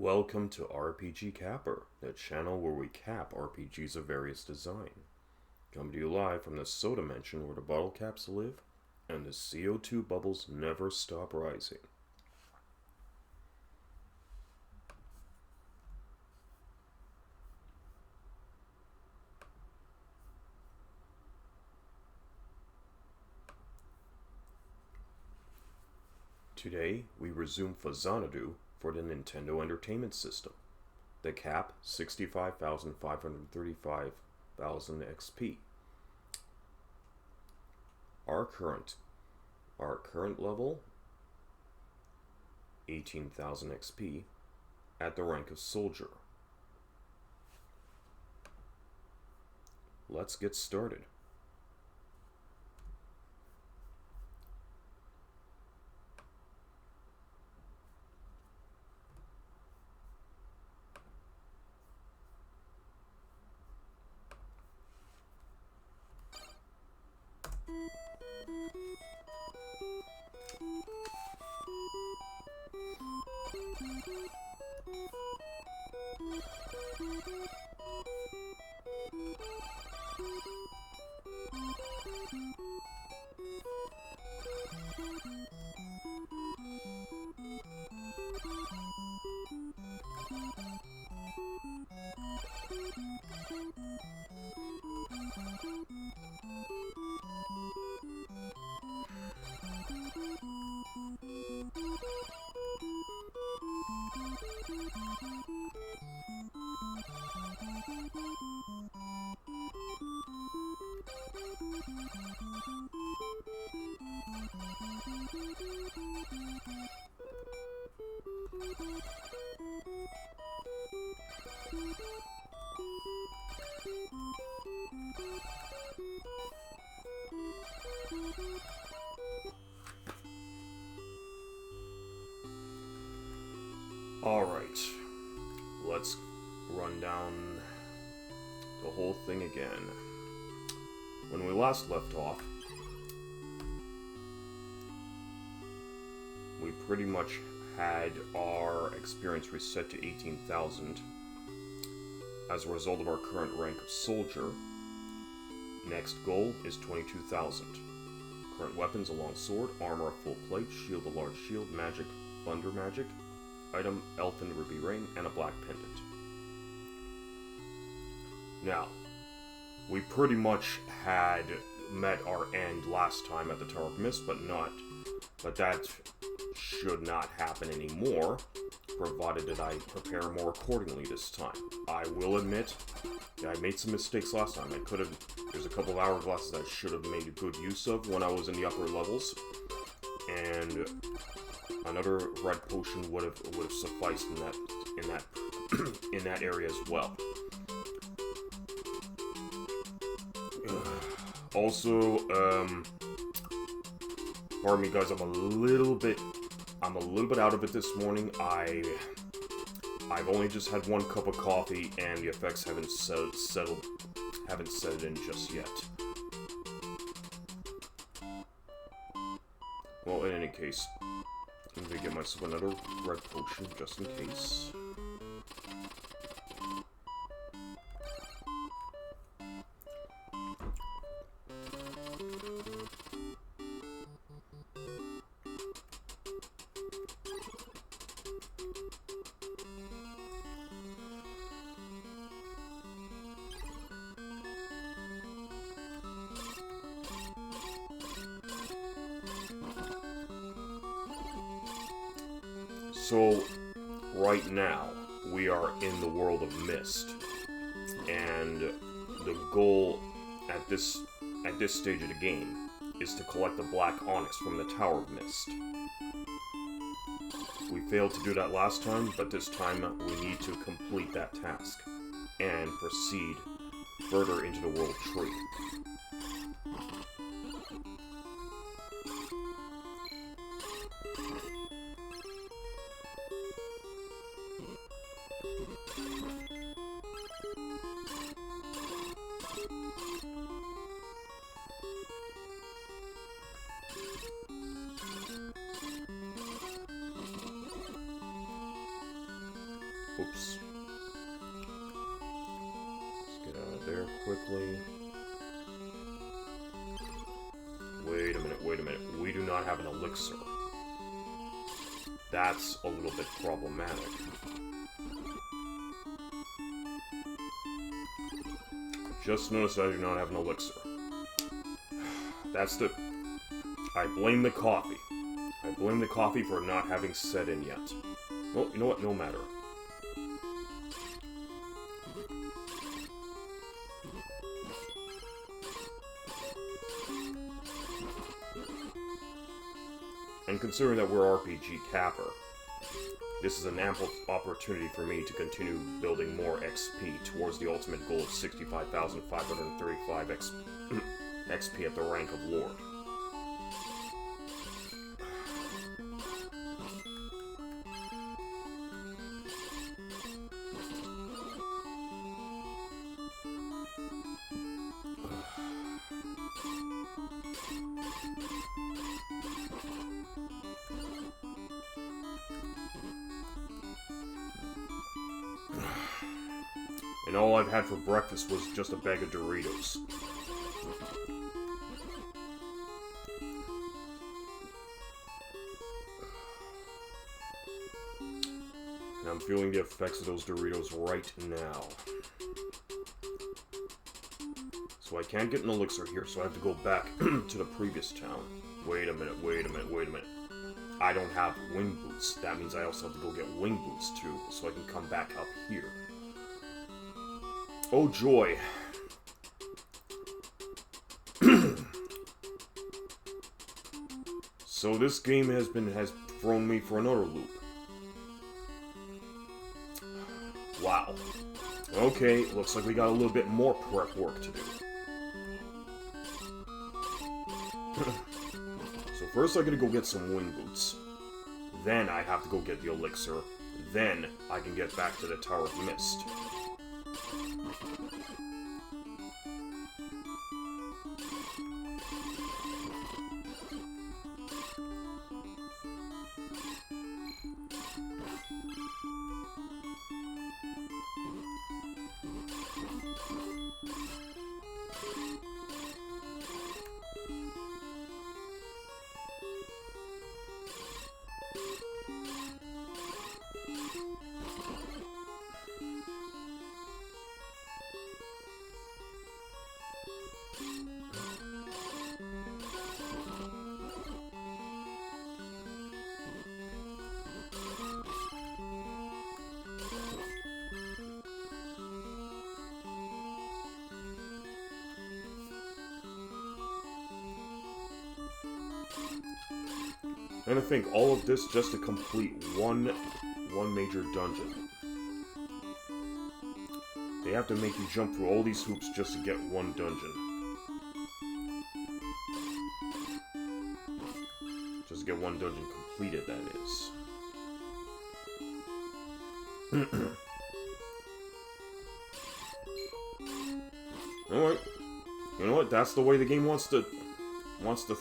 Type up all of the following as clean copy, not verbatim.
Welcome to RPG Capper, the channel where we cap RPGs of various design. Coming to you live from the soda mansion where the bottle caps live and the CO2 bubbles never stop rising. Today, we resume Faxanadu for the Nintendo Entertainment System. The cap, 65,535,000 XP. Our current level, 18,000 XP at the rank of Soldier. Let's get started. Alright, let's run down the whole thing again. When we last left off, we pretty much had our experience reset to 18,000 as a result of our current rank of Soldier. Next goal is 22,000. Current weapons: a long sword, armor, a full plate, shield, a large shield, magic, thunder magic, item, elfin ruby ring, and a black pendant. Now, we pretty much had met our end last time at the Tower of Mist, but that should not happen anymore, provided that I prepare more accordingly this time. I will admit, I made some mistakes last time. There's a couple of hourglasses I should have made good use of when I was in the upper levels, and another red potion would have sufficed in that area as well. Also, pardon me guys, I'm a little bit out of it this morning. I've only just had one cup of coffee and the effects haven't set in just yet. Well, in any case, I'm gonna get myself another red potion just in case. So, right now, we are in the world of Mist, and the goal at this stage of the game is to collect the black onyx from the Tower of Mist. We failed to do that last time, but this time we need to complete that task and proceed further into the World Tree. Oops. Let's get out of there quickly. Wait a minute, wait a minute. We do not have an elixir. That's a little bit problematic. Just noticed I do not have an elixir. That's the... I blame the coffee. I blame the coffee for not having set in yet. Well, you know what? No matter. And considering that we're RPG Capper, this is an ample opportunity for me to continue building more XP towards the ultimate goal of 65,535 XP at the rank of Lord. And all I've had for breakfast was just a bag of Doritos. And I'm feeling the effects of those Doritos right now. So I can't get an elixir here, so I have to go back to the previous town. Wait a minute, wait a minute, wait a minute. I don't have wing boots. That means I also have to go get wing boots too, so I can come back up here. Oh joy. So this game has thrown me for another loop. Wow. Okay, looks like we got a little bit more prep work to do. So first I gotta go get some wing boots. Then I have to go get the elixir. Then I can get back to the Tower of Mist. And I think all of this just to complete one major dungeon. They have to make you jump through all these hoops just to get one dungeon. Just to get one dungeon completed, that is. Alright. You know what? That's the way the game wants to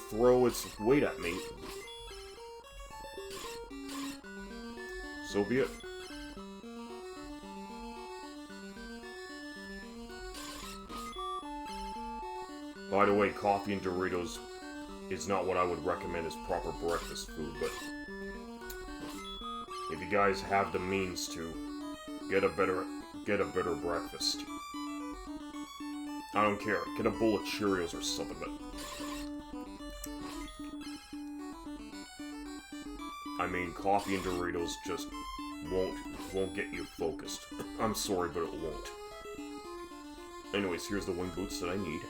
throw its weight at me. So be it. By the way, coffee and Doritos is not what I would recommend as proper breakfast food, but if you guys have the means to, get a better breakfast. I don't care. Get a bowl of Cheerios or something, but I mean, coffee and Doritos just won't get you focused. I'm sorry, but it won't. Anyways, here's the wing boots that I need.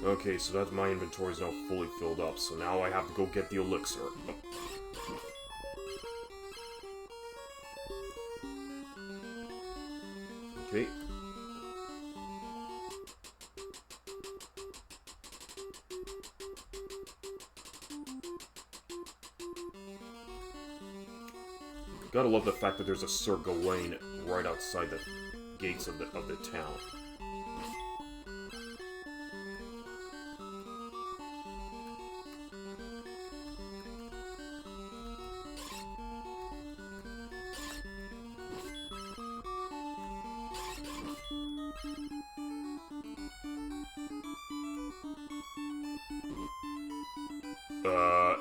Okay, so that's my inventory is now fully filled up, so now I have to go get the elixir. Okay. Gotta love the fact that there's a Sir Gawain right outside the gates of the town.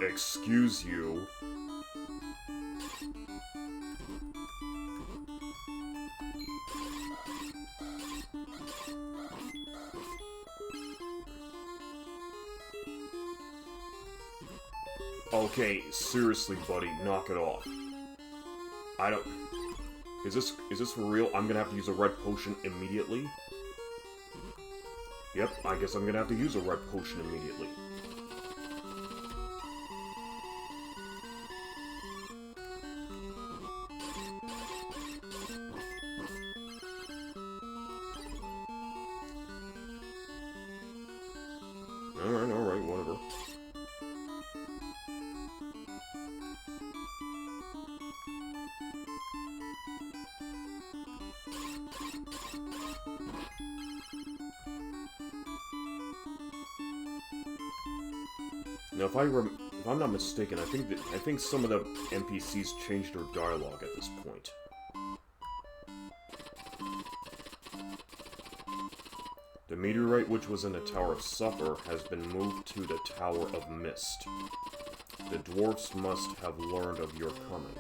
Excuse you. Okay, seriously, buddy, knock it off. I don't... Is this for real? I'm gonna have to use a red potion immediately? Yep, I guess I'm gonna have to use a red potion immediately. Alright, whatever. Now, if I'm not mistaken, I think some of the NPCs changed their dialogue at this point. The meteorite which was in the Tower of Supper has been moved to the Tower of Mist. The dwarfs must have learned of your coming.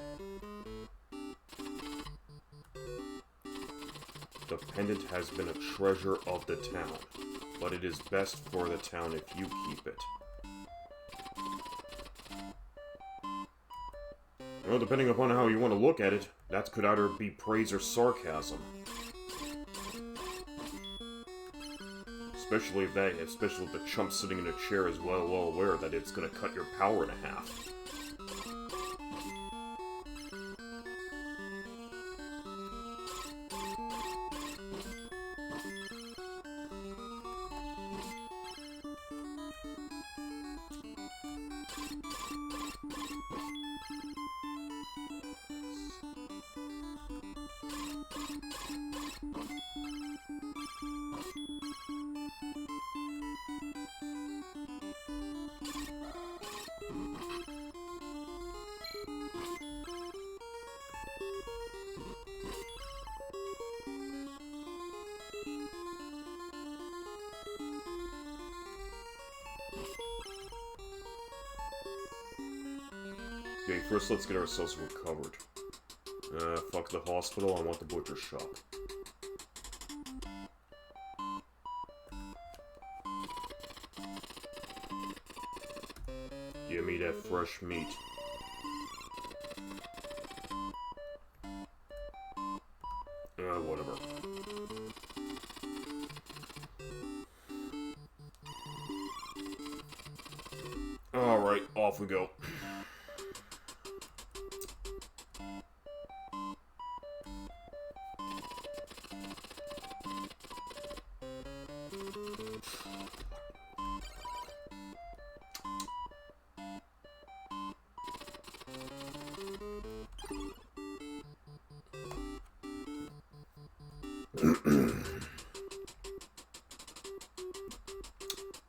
The pendant has been a treasure of the town, but it is best for the town if you keep it. Well, depending upon how you want to look at it, that could either be praise or sarcasm. Especially if the chump sitting in a chair is well aware that it's gonna cut your power in half. Okay, first let's get ourselves recovered. Fuck the hospital, I want the butcher shop. Give me that fresh meat. Whatever. Alright, off we go.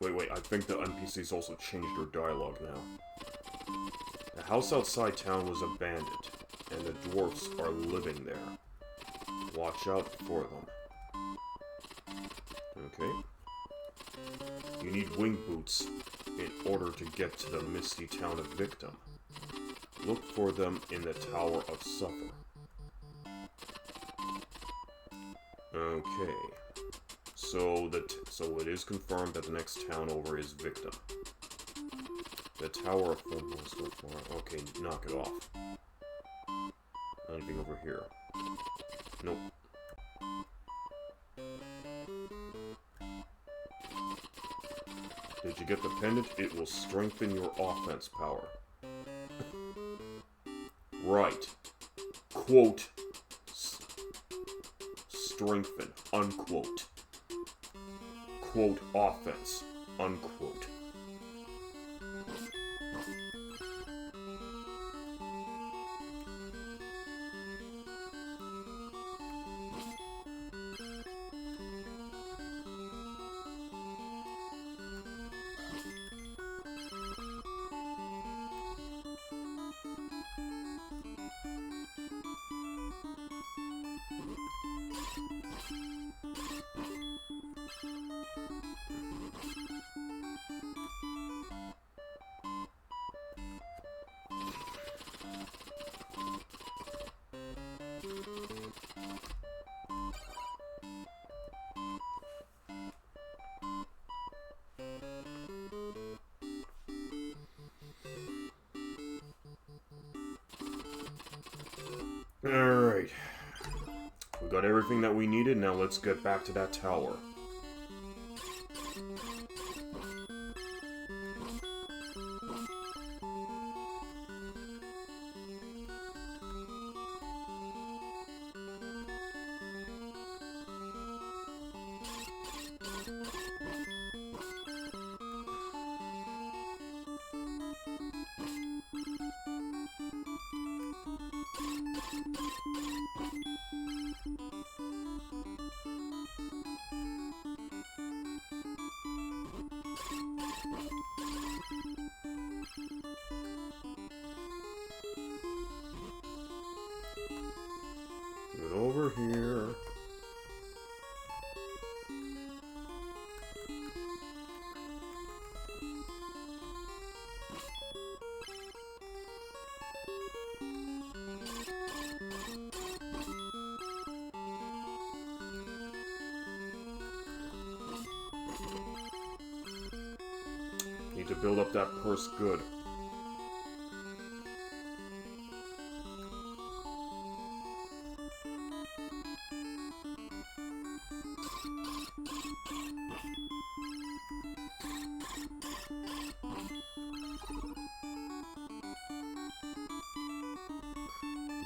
Wait, I think the NPCs also changed their dialogue now. The house outside town was abandoned, and the dwarfs are living there. Watch out for them. Okay. You need wing boots in order to get to the misty town of Victim. Look for them in the Tower of Supper. Okay. So it is confirmed that the next town over is Victim. The Tower of Foremost. Okay, knock it off. Anything over here? Nope. Did you get the pendant? It will strengthen your offense power. Right. Quote. Strengthen. Unquote. Quote offense. Unquote. Alright. We got everything that we needed, now let's get back to that tower. Get over here. Need to build up that purse good.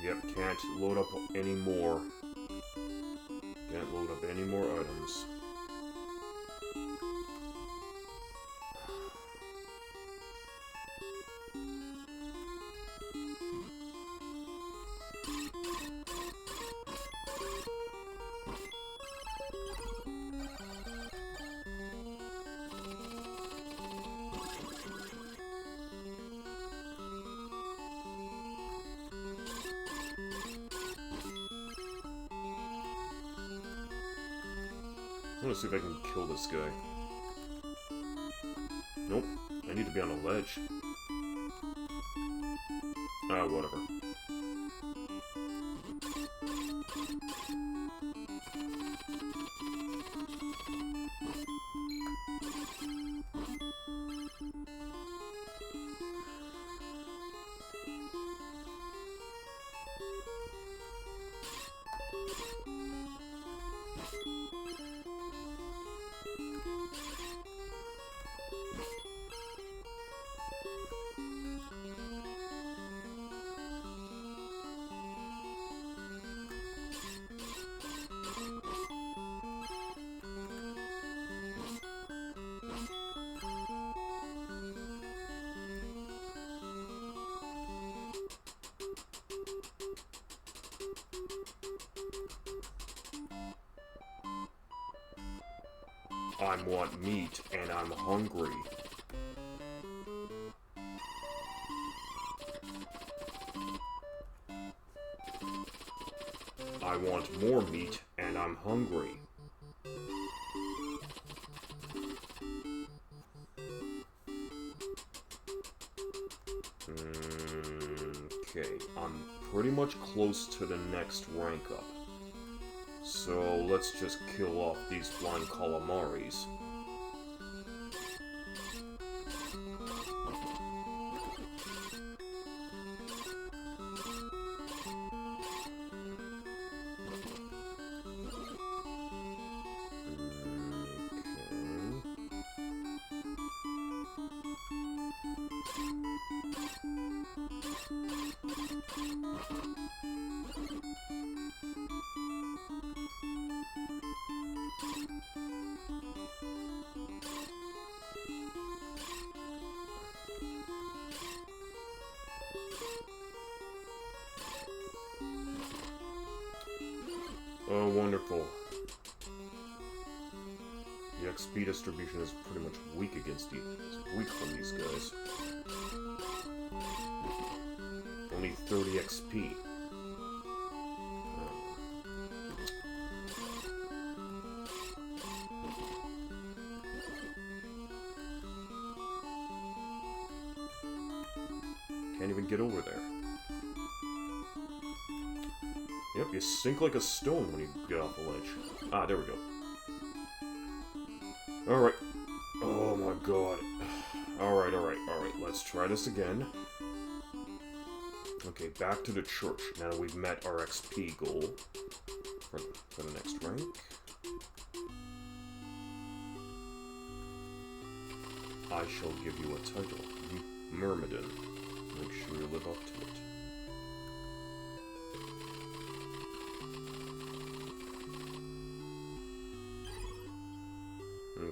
Yep, can't load up any more. Can't load up any more items. I want to see if I can kill this guy. Nope. I need to be on a ledge. Ah, whatever. I want meat, and I'm hungry. I want more meat, and I'm hungry. Okay, I'm pretty much close to the next rank up. So let's just kill off these flying calamaris. Oh, wonderful. The XP distribution is pretty much weak against the... It's weak from these guys. Only 30 XP. Can't even get over there. Yep, you sink like a stone when you get off the ledge. Ah, there we go. Alright. Oh my god. Alright, let's try this again. Okay, back to the church. Now that we've met our XP goal for the next rank. I shall give you a title. Myrmidon. Make sure you live up to it.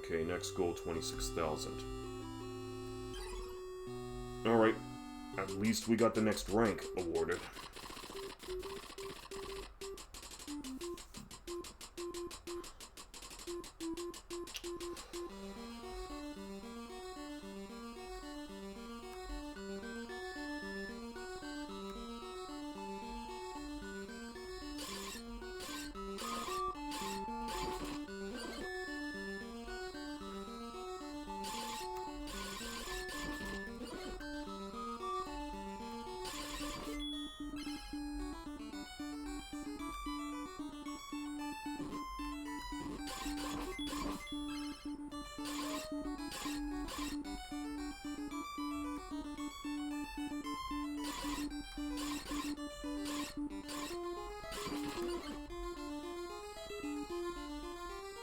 Okay, next goal, 26,000. Alright, at least we got the next rank awarded.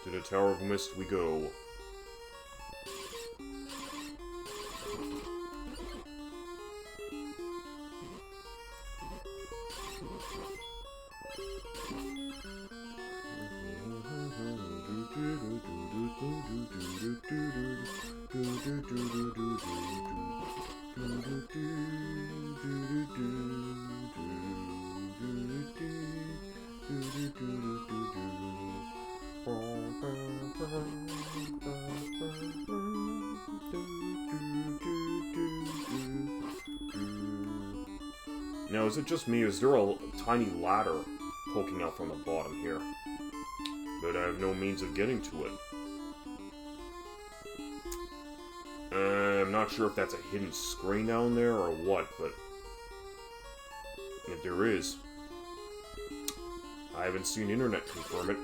To the Tower of Mist we go. Now, is it just me? Is there a tiny ladder poking out from the bottom here? But I have no means of getting to it. I'm not sure if that's a hidden screen down there or what, but if there is, I haven't seen internet confirm it.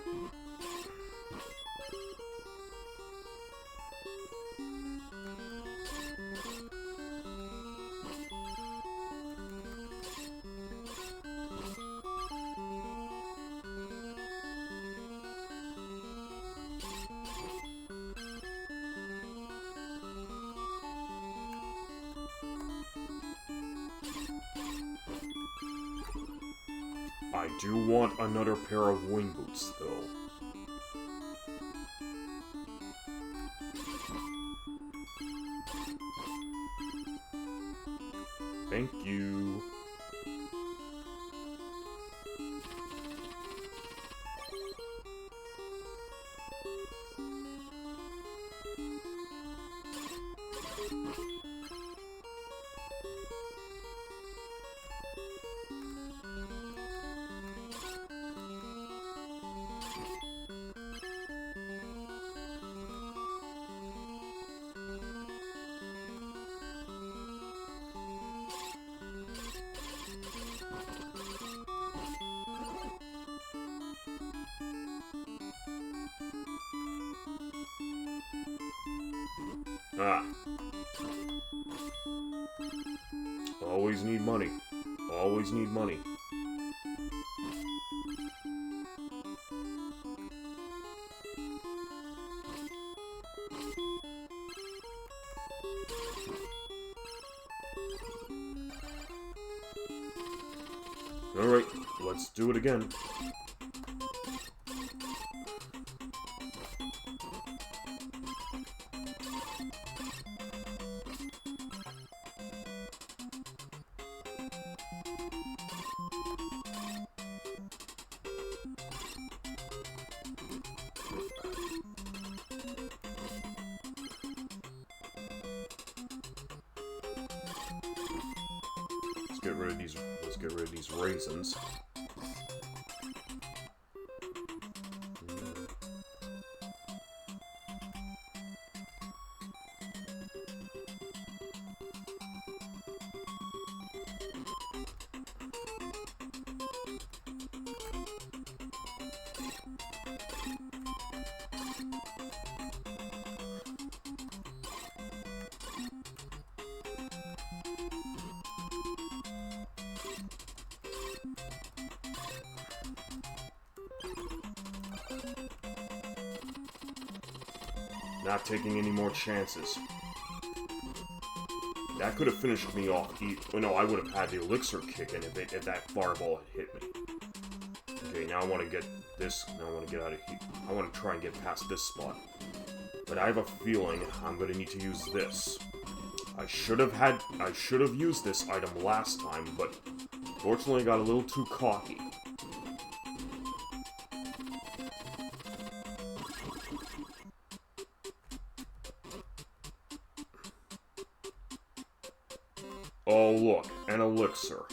I do want another pair of wing boots, though. Thank you. Ah. Always need money. Always need money. Alright, let's do it again. Let's get rid of these raisins. Not taking any more chances. That could have finished me off. No, I would have had the elixir kick in if that fireball had hit me. Okay, now I want to get this. Now I want to get out of here. I want to try and get past this spot. But I have a feeling I'm going to need to use this. I should have used this item last time, but fortunately I got a little too cocky. Oh look, an elixir.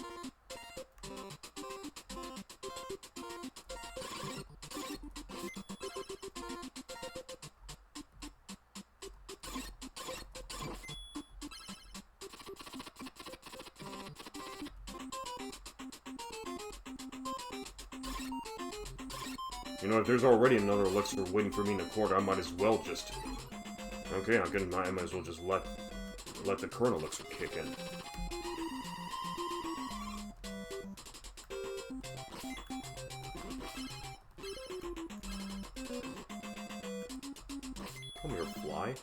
You know, if there's already another elixir waiting for me in the corner, I might as well just... Okay, I might as well just let the current elixir kick in. Come here, fly.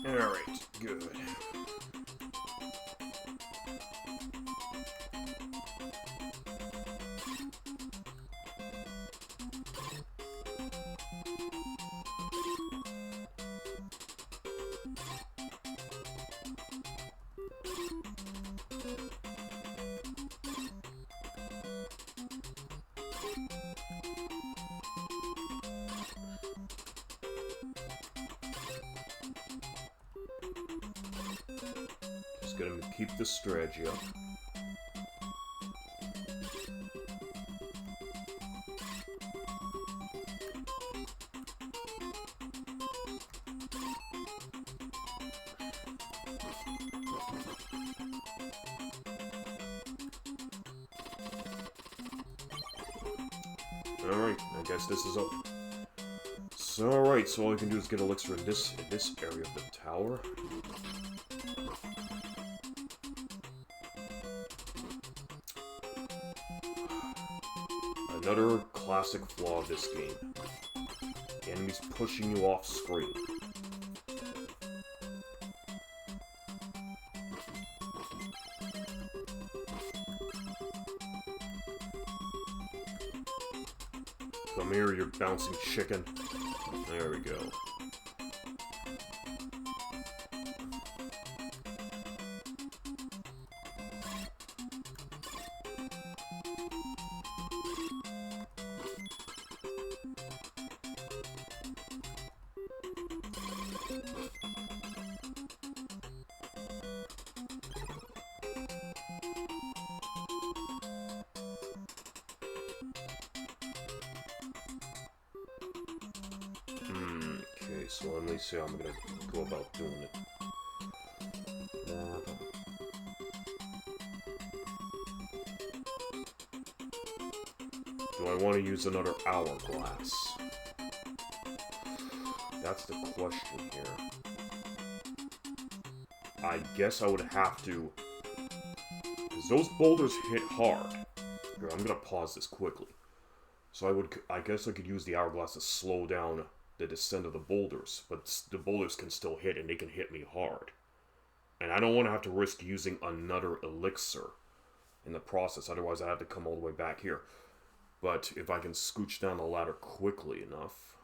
Alright, good. Just gotta keep the strategy up. Alright, I guess this is up. So, alright, so all I can do is get elixir in this area of the tower. Another classic flaw of this game. The enemy's pushing you off screen. Come here, you bouncing chicken. There we go. Okay, so let me see how I'm gonna go about doing it. Do I want to use another hourglass? That's the question here. I guess I would have to... because those boulders hit hard. Here, I'm gonna pause this quickly. So I guess I could use the hourglass to slow down the descent of the boulders, but the boulders can still hit, and they can hit me hard. And I don't want to have to risk using another elixir in the process, otherwise I have to come all the way back here. But if I can scooch down the ladder quickly enough...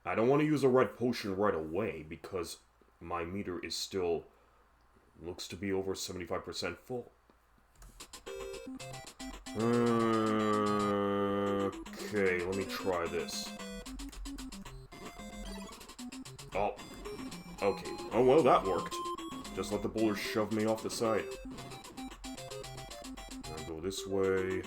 I don't want to use a red potion right away, because my meter is still... looks to be over 75% full. Okay, let me try this. Oh, okay. Oh, well, that worked. Just let the boulders shove me off the side. I'll go this way.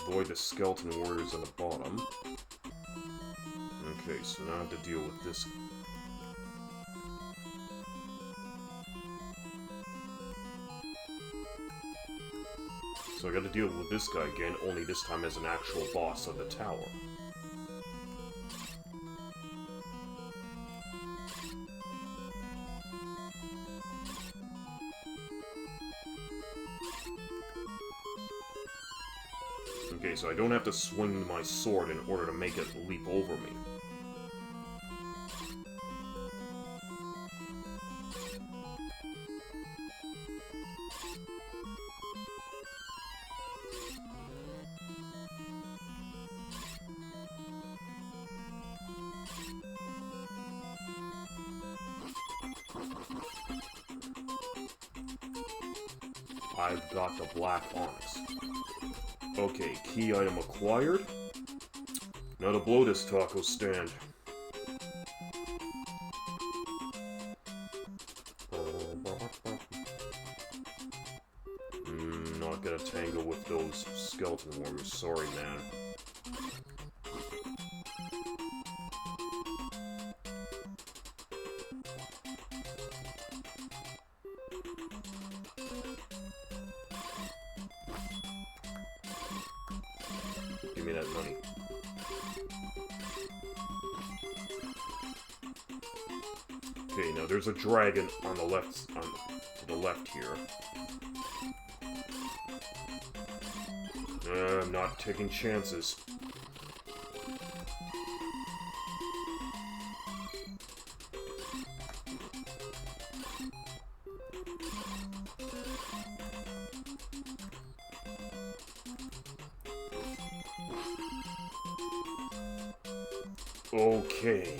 Avoid the skeleton warriors on the bottom. Okay, so now I have to deal with this. So I gotta deal with this guy again, only this time as an actual boss of the tower. Okay, so I don't have to swing my sword in order to make it leap over me. I've got the black onyx. Okay, key item acquired. Now to blow this taco stand. Not gonna tangle with those skeleton warriors. Sorry, man. Give me that money. Okay, now there's a dragon on the left, to the left here. I'm not taking chances. Okay,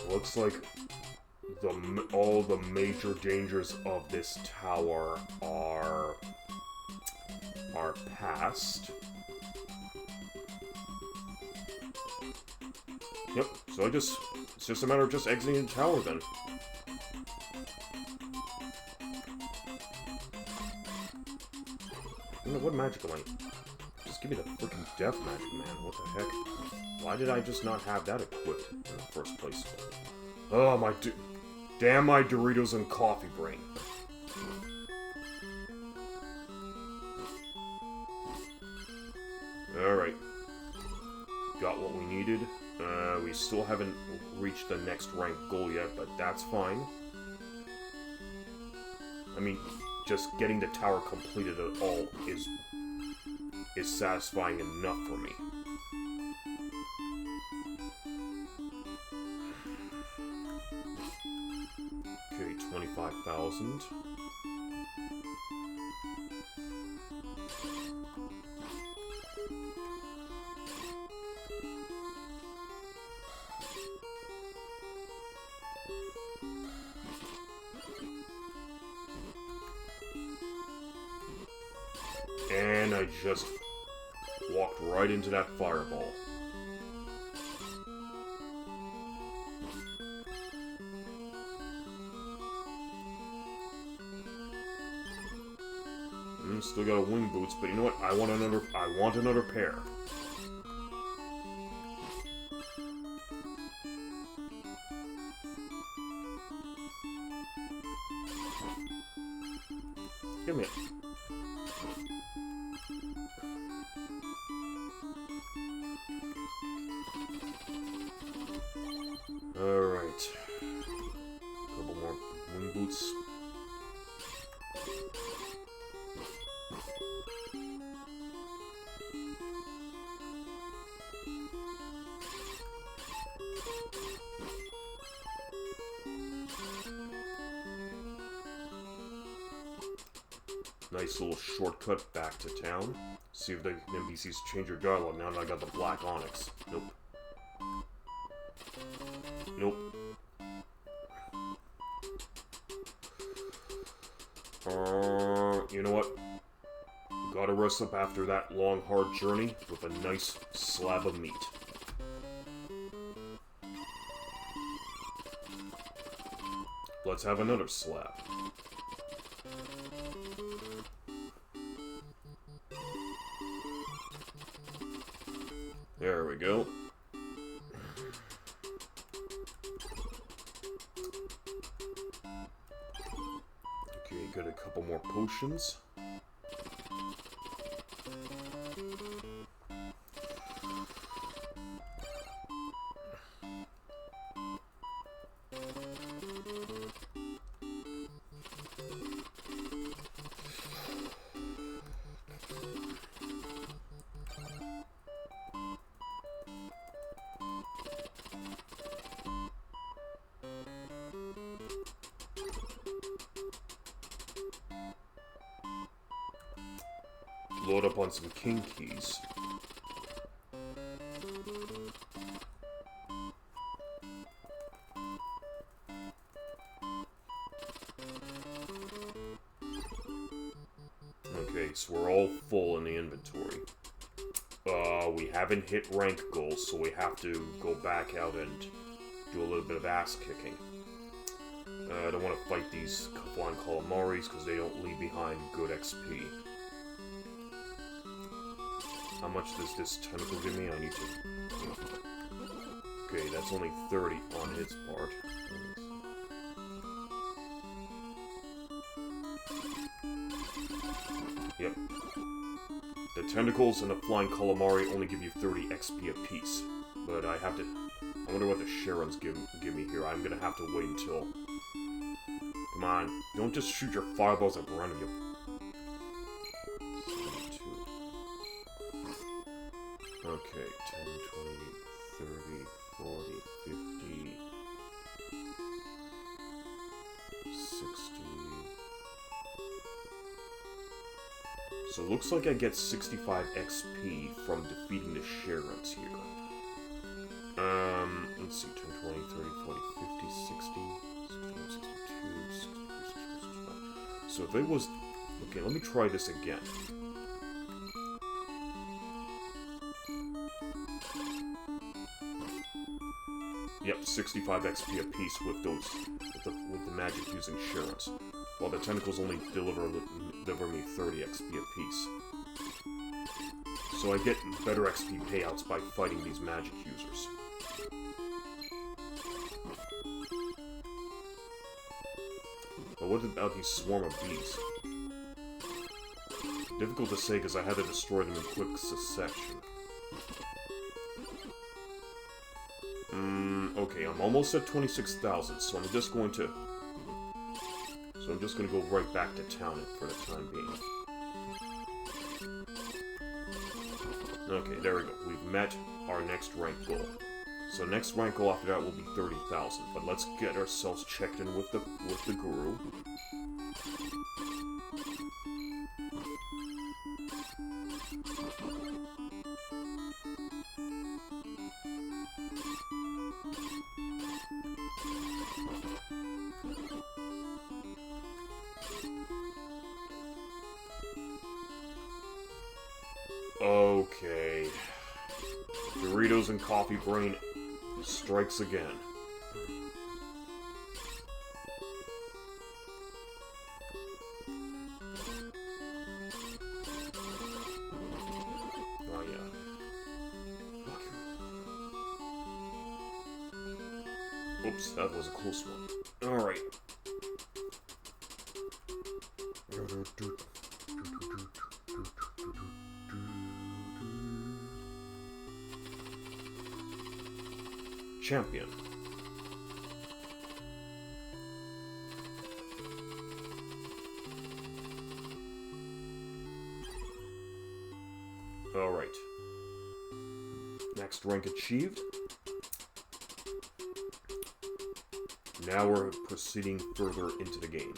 looks like all the major dangers of this tower are past. Yep, so it's just a matter of just exiting the tower then. What magic am I? Just give me the freaking death magic, man. What the heck? Why did I just not have that equipped in the first place? Oh, damn my Doritos and coffee brain. Alright. Got what we needed. We still haven't reached the next rank goal yet, but that's fine. I mean, just getting the tower completed at all is satisfying enough for me. Okay, 25,000. And I just walked right into that fireball. Still got a wing boots, but you know what? I want another pair. Give me it. Alright. Couple more wing boots. Nice little shortcut back to town. See if the NPCs change your dialogue now that I got the black onyx. Nope. Nope. You know what? Gotta rest up after that long, hard journey with a nice slab of meat. Let's have another slab. There we go. get a couple more potions. Load up on some king keys. Okay, so we're all full in the inventory. We haven't hit rank goals, so we have to go back out and do a little bit of ass kicking. I don't want to fight these flying calamaris because they don't leave behind good XP. How much does this tentacle give me? I need to... Okay, that's only 30 on his part. Yep. The tentacles and the flying calamari only give you 30 XP apiece. But I have to... I wonder what the Sharons give me here. I'm gonna have to wait until... Come on, don't just shoot your fireballs at random, you... Okay, 10, 20, 30, 40, 50, 60... So it looks like I get 65 XP from defeating the Sharons here. Let's see, 10, 20, 30, 40, 50, 60, 61, 62, 63, 64, 65. So if it was... Okay, let me try this again. Yep, 65 XP apiece with those, with the magic using Sharons, while the tentacles only deliver me 30 XP apiece. So I get better XP payouts by fighting these magic users. But what about these swarm of bees? Difficult to say because I had to destroy them in quick succession. Okay, I'm almost at 26,000, so I'm just going to... So I'm just going to go right back to town for the time being. Okay, there we go. We've met our next rank goal. So next rank goal after that will be 30,000. But let's get ourselves checked in with the guru. Okay. Doritos and Coffee Brain strikes again. Oh yeah. Oops, that was a close one. Alright. Champion. Alright. Next rank achieved. Now we're proceeding further into the game.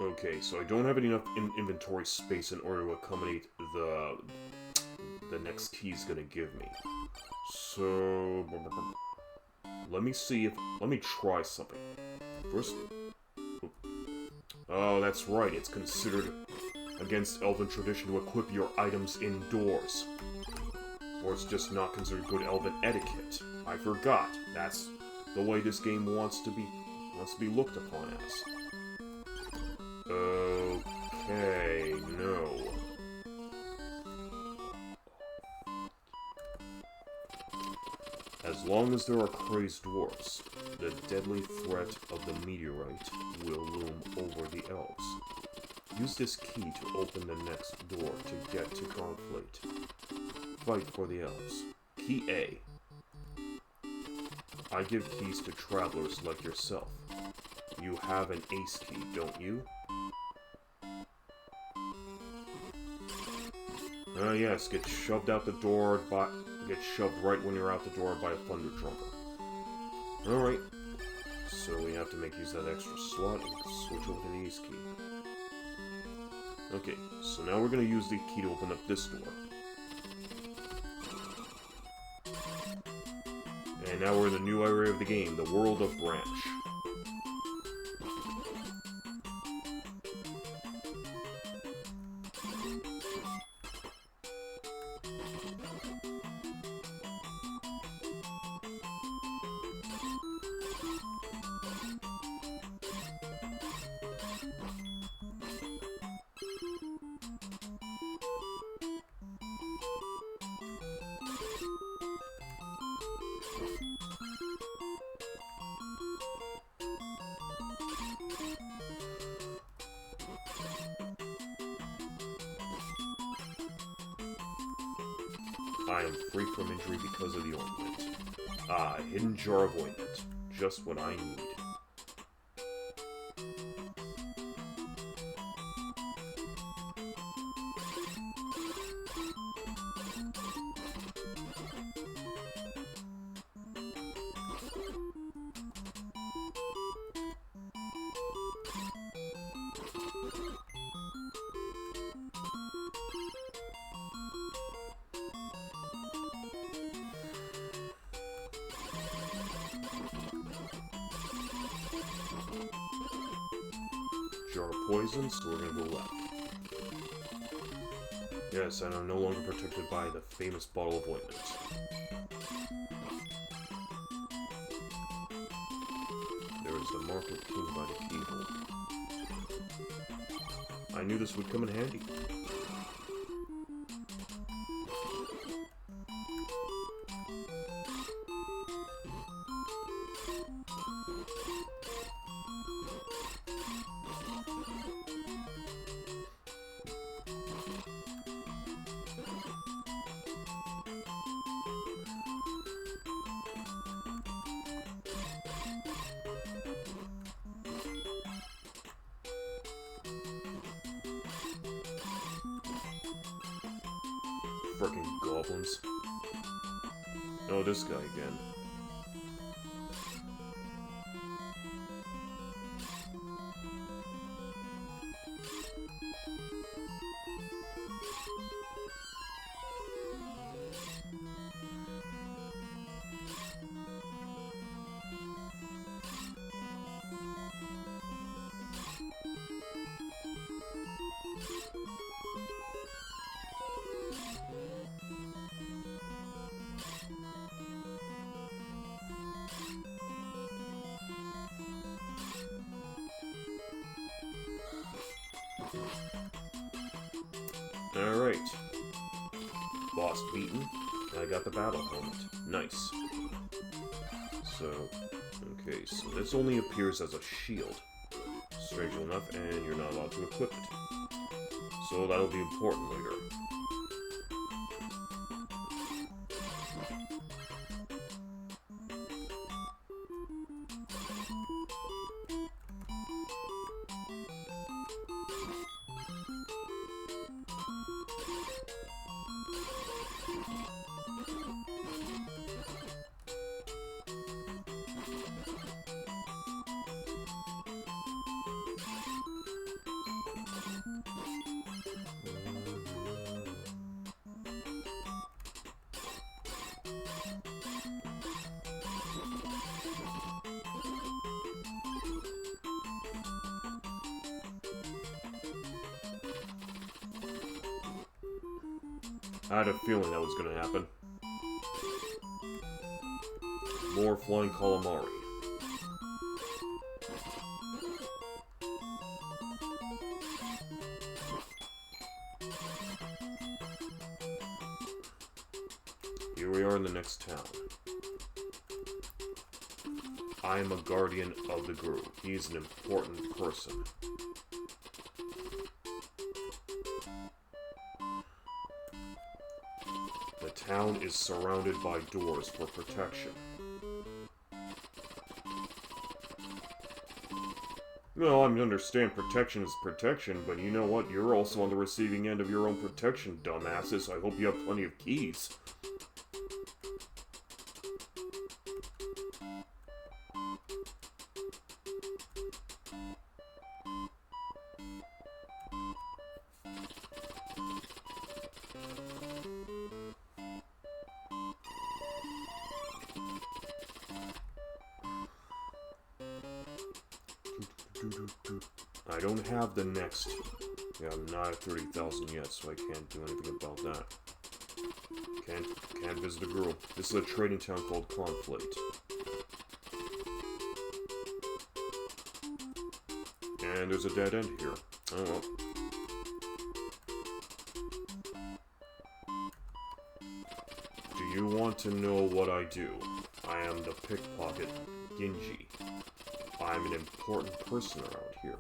Okay, so I don't have enough inventory space in order to accommodate the next key's gonna give me. So let me try something. First, oh, that's right. It's considered against elven tradition to equip your items indoors, or it's just not considered good elven etiquette. I forgot. That's the way this game wants to be looked upon as. Okay, no. As long as there are crazed dwarfs, the deadly threat of the meteorite will loom over the elves. Use this key to open the next door to get to conflict. Fight for the elves. Key A. I give keys to travelers like yourself. You have an ace key, don't you? Yes, get shoved out the door get shoved right when you're out the door by a thunder trumper. Alright. So we have to make use of that extra slot and switch over to the ace key. Okay, so now we're gonna use the key to open up this door. And now we're in the new area of the game, the world of Branch. I am free from injury because of the ointment. Ah, a hidden jar of ointment. Just what I need. Jar of poison, so we're gonna go left. Yes, and I'm no longer protected by the famous bottle of ointment. There is the mark of King by the keyhole. I knew this would come in handy. Frickin' goblins. Oh, this guy again. Alright. Boss beaten. I got the battle helmet. Nice. So, okay, so this only appears as a shield. strangely enough, and you're not allowed to equip it. So that'll be important later. I had a feeling that was going to happen. More flying calamari. Here we are in the next town. I am a guardian of the guru. He's an important person. The town is surrounded by doors for protection. Well, I understand protection is protection, but you know what? You're also on the receiving end of your own protection, dumbasses. I hope you have plenty of keys. I don't have the next. Yeah, I'm not at 30,000 yet, so I can't do anything about that. Can't visit the girl. This is a trading town called Conflict. And there's a dead end here. Oh well. Do you want to know what I do? I am the pickpocket Ginji. I'm an important person around here.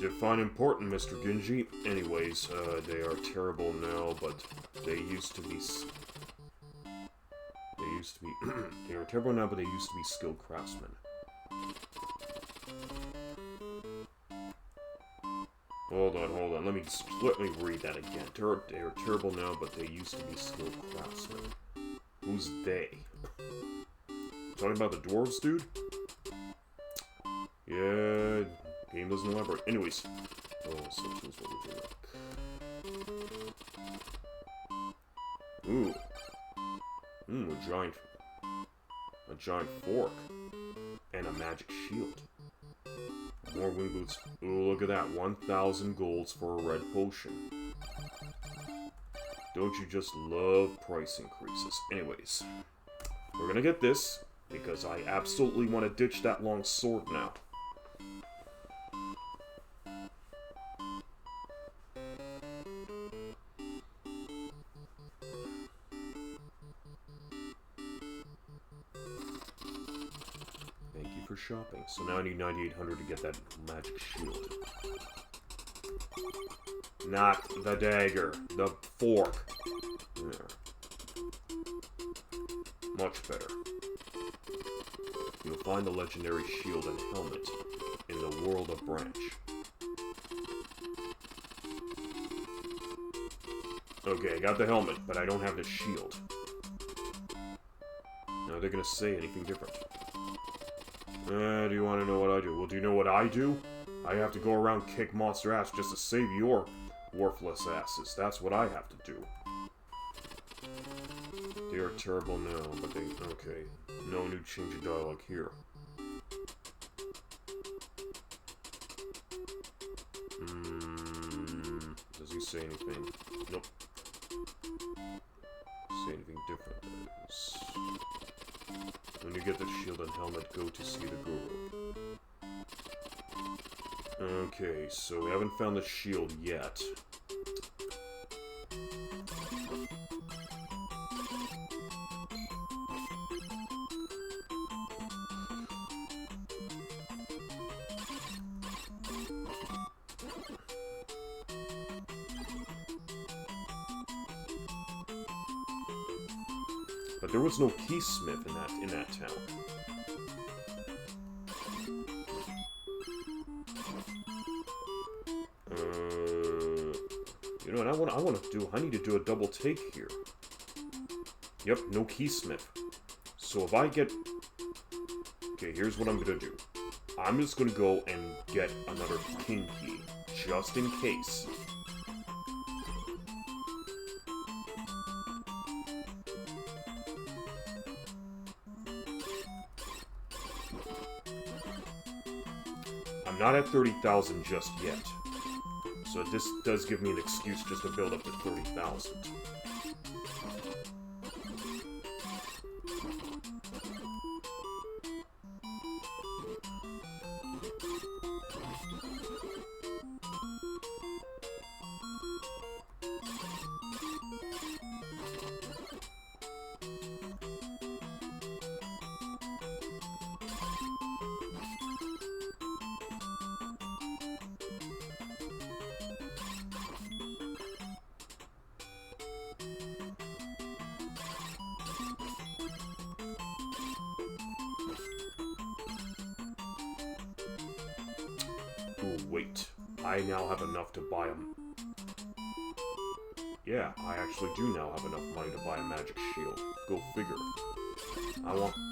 Define important, Mr. Ginji. Anyways, they are terrible now, but they used to be... they are terrible now, but they used to be skilled craftsmen. Hold on. Let me read that again. They are terrible now, but they used to be skilled craftsmen. Who's they? Talking about the dwarves, dude? Yeah, game doesn't elaborate. Anyways. Oh, so choose what we do. Ooh, a giant fork. And a magic shield. More wing boots. Ooh, look at that. 1,000 golds for a red potion. Don't you just love price increases? Anyways, we're gonna get this, because I absolutely want to ditch that long sword now. Thank you for shopping. So now I need 9,800 to get that magic shield. Not the dagger, the fork. There. Much better. You'll find the legendary shield and helmet in the world of Branch. Okay, I got the helmet, but I don't have the shield. Now they're gonna say anything different. Do you want to know what I do? Well, do you know what I do? I have to go around kick monster ass just to save your worthless asses. That's what I have to do. They are terrible now, but they... Okay. No new change of dialogue here. Does he say anything? Nope. Say anything different. When you get the shield and helmet, go to see the guru. Okay, so we haven't found the shield yet. But there was no keysmith in that town. You know what I need to do a double take here. Yep, no keysmith. So if I get... Okay, here's what I'm gonna do. I'm just gonna go and get another king key, just in case. I'm not at 30,000 just yet. So this does give me an excuse just to build up to 30,000. Oh, wait. I now have enough to buy them. Yeah, I actually do now have enough money to buy a magic shield. Go figure.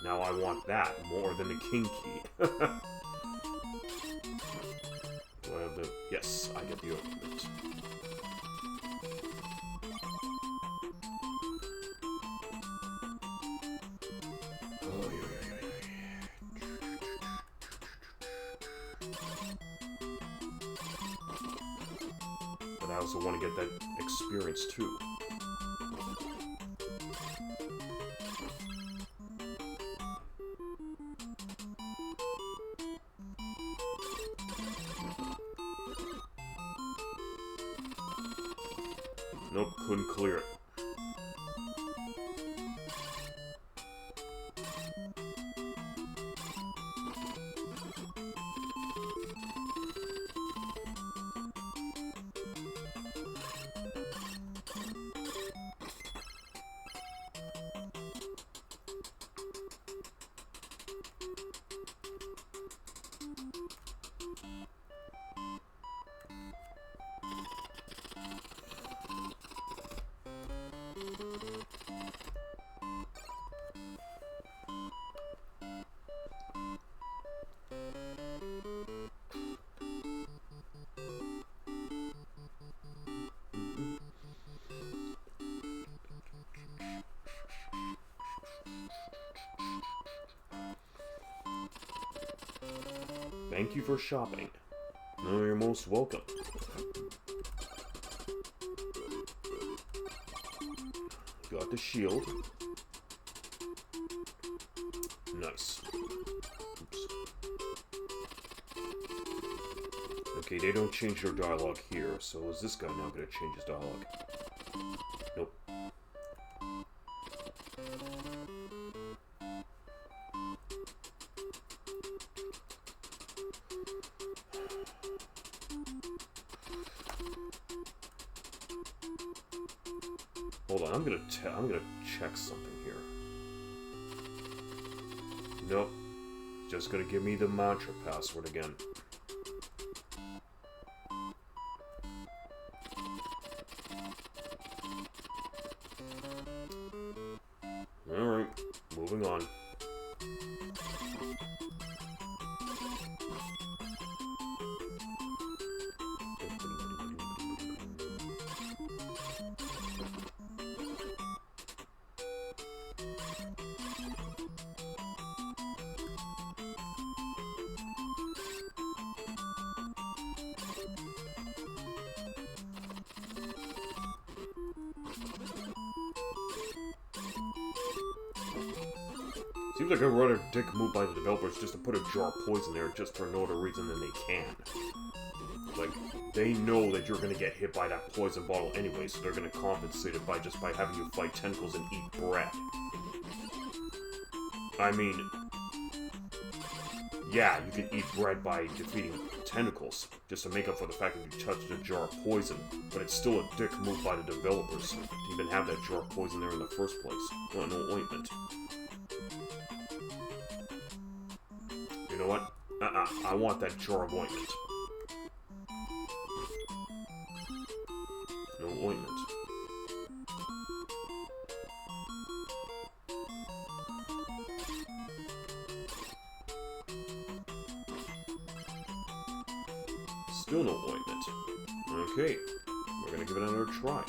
Now I want that more than a king key. Do I have the... Yes, I get the ultimate. But I also want to get that experience too. Nope, couldn't clear it. Thank you for shopping. No, you're most welcome. Got the shield. Nice. Oops. Okay, they don't change their dialogue here, so is this guy now gonna change his dialogue? Nope. Hold on, I'm gonna check something here. Nope. Just gonna give me the mantra password again. Alright, moving on. Seems like a rather dick move by the developers just to put a jar of poison there just for no other reason than they can. Like, they know that you're gonna get hit by that poison bottle anyway, so they're gonna compensate it by having you fight tentacles and eat bread. I mean, Yeah, you can eat bread by defeating tentacles, just to make up for the fact that you touched a jar of poison, but it's still a dick move by the developers to even have that jar of poison there in the first place. Oh, no ointment. You know what? I want that jar of ointment. No ointment. Still no ointment. Okay, we're gonna give it another try.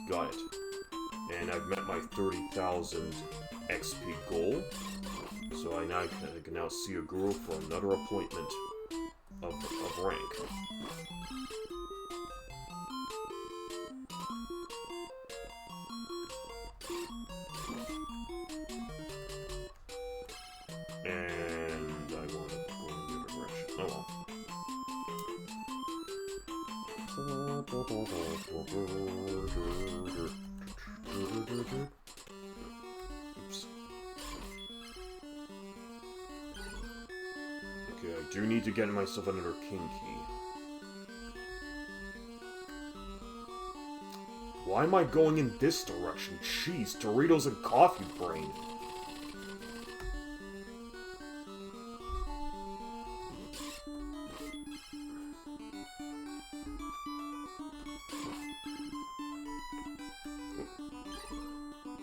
Got it. And I've met my 30,000 XP goal, so I can now see a girl for another appointment of rank. And I want to go in the other direction. Oh well. Oops. Okay, I do need to get myself another king key. Why am I going in this direction? Jeez, Doritos and coffee brain.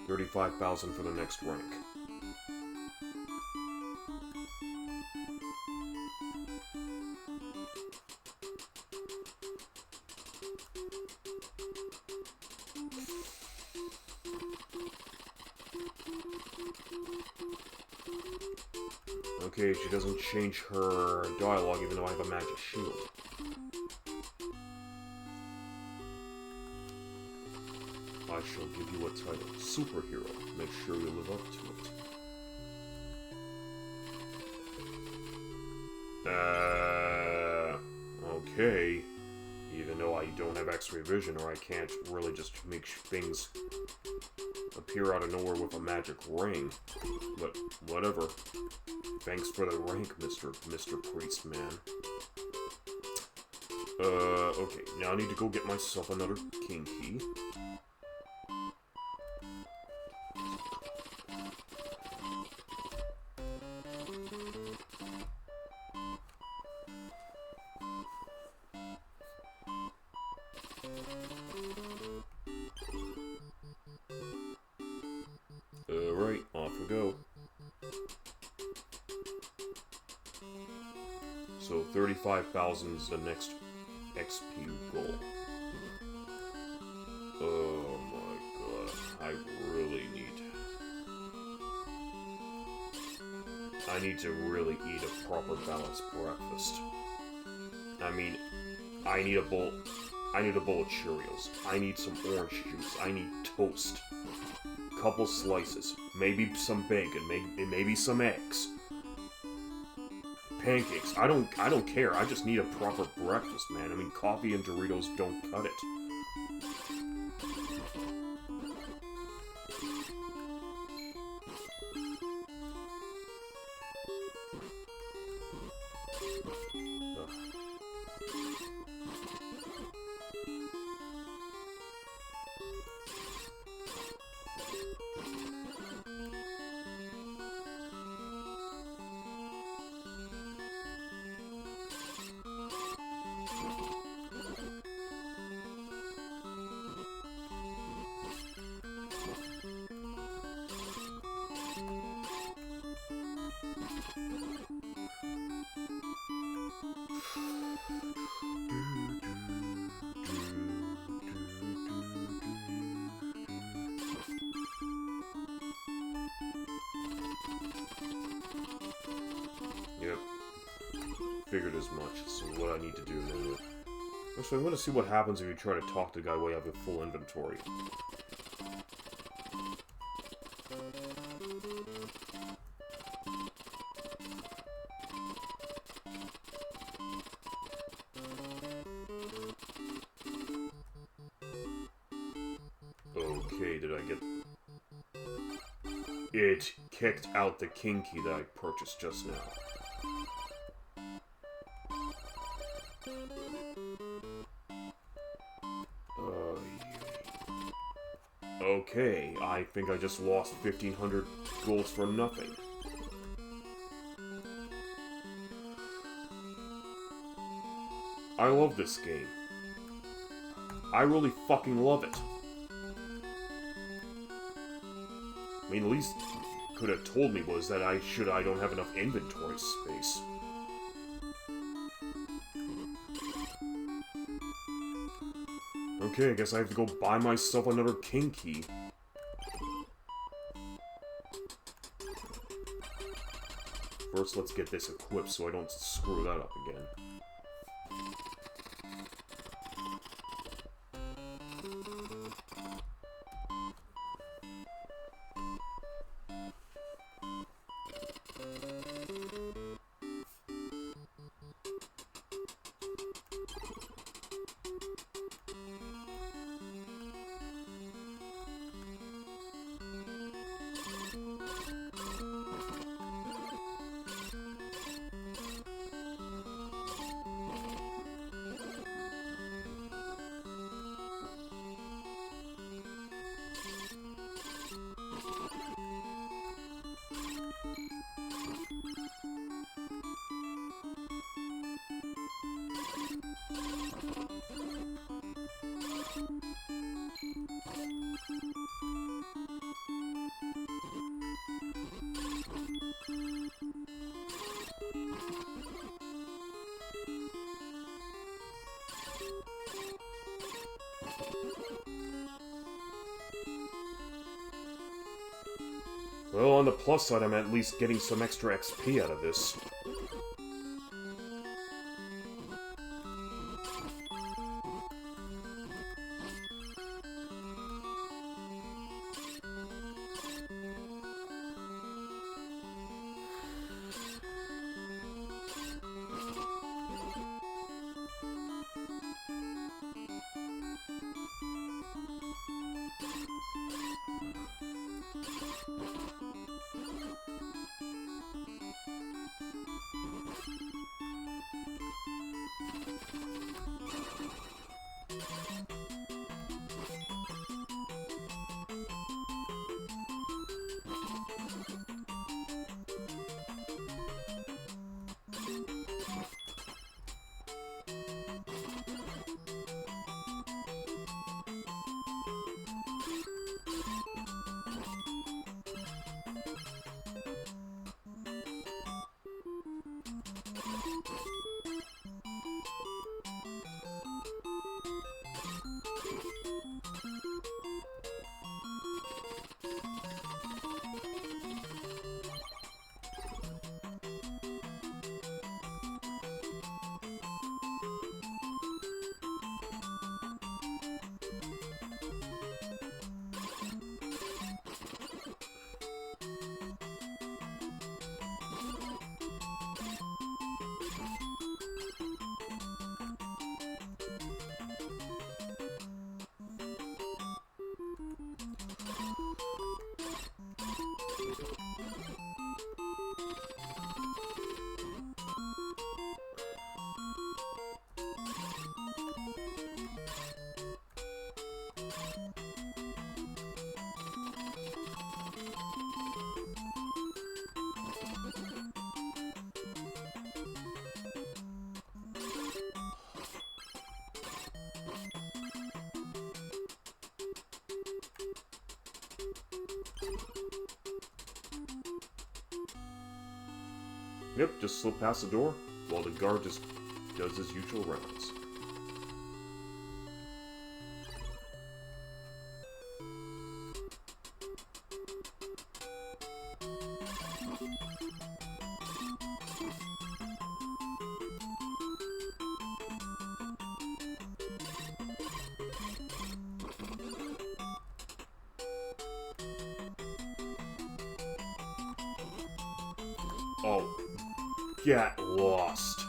$35,000 for the next rank. Okay, she doesn't change her dialogue even though I have a magic shield. I shall give you a title, superhero. Make sure you live up to it. Okay. Even though I don't have X-ray vision, or I can't really just make things appear out of nowhere with a magic ring. But, whatever. Thanks for the rank, Mr. Priest Man. Okay. Now I need to go get myself another king key. Alright, off we go. So 35,000 is the next XP goal. Oh my god, I need to really eat a proper balanced breakfast. I mean, I need a bowl of Cheerios. I need some orange juice. I need toast. Couple slices. Maybe some bacon. Maybe some eggs. Pancakes. I don't care. I just need a proper breakfast, man. I mean, coffee and Doritos don't cut it. Yep. Figured as much. So what I need to do now. Actually, I'm going to see what happens if you try to talk to the guy while you have a full inventory. Okay, did I get... It kicked out the king key that I purchased just now. Okay, I think I just lost 1,500 golds for nothing. I love this game. I really fucking love it. I mean, at least could have told me was that I don't have enough inventory space. Okay, I guess I have to go buy myself another king key. First, let's get this equipped so I don't screw that up again. Well, on the plus side, I'm at least getting some extra XP out of this. Yep, just slip past the door while the guard just does his usual rounds. Oh, get lost.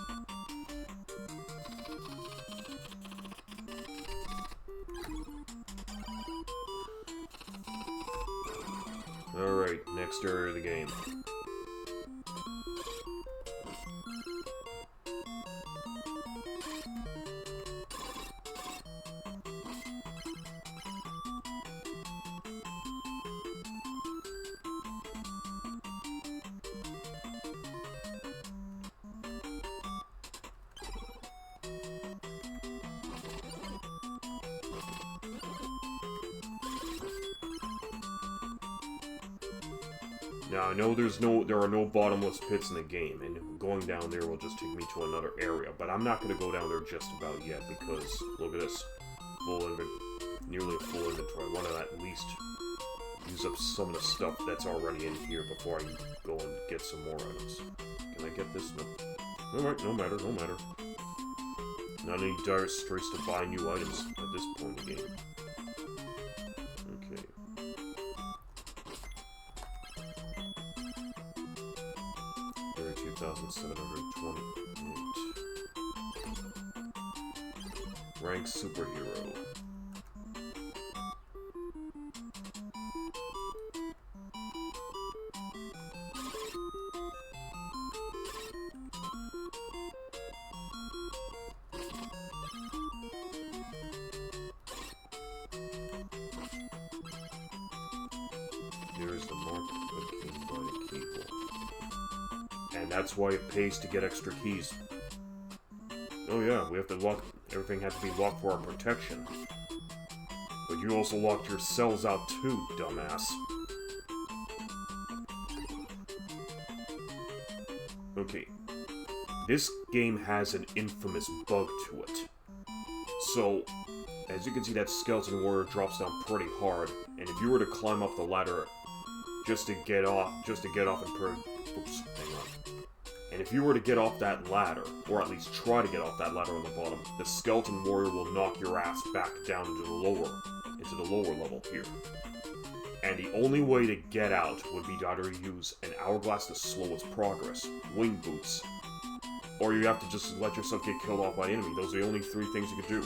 Alright, next area of the game. Now, I know there are no bottomless pits in the game, and going down there will just take me to another area, but I'm not going to go down there just about yet, because, look at this, nearly a full inventory. I want to at least use up some of the stuff that's already in here before I go and get some more items. Can I get this? No. Alright, no matter. Not any dire straits to buy new items at this point in the game. Okay. 32,728. Rank superhero. Here is the mark of key by the keyhole. And that's why it pays to get extra keys. Oh yeah, we have to lock... Everything has to be locked for our protection. But you also locked your cells out too, dumbass. Okay. This game has an infamous bug to it. So, as you can see, that skeleton warrior drops down pretty hard, and if you were to climb up the ladder just to get off and oops, hang on. And if you were to get off that ladder, or at least try to get off that ladder on the bottom, the skeleton warrior will knock your ass back down into the lower level here. And the only way to get out would be to either use an hourglass to slow its progress, wing boots, or you have to just let yourself get killed off by the enemy. Those are the only three things you could do.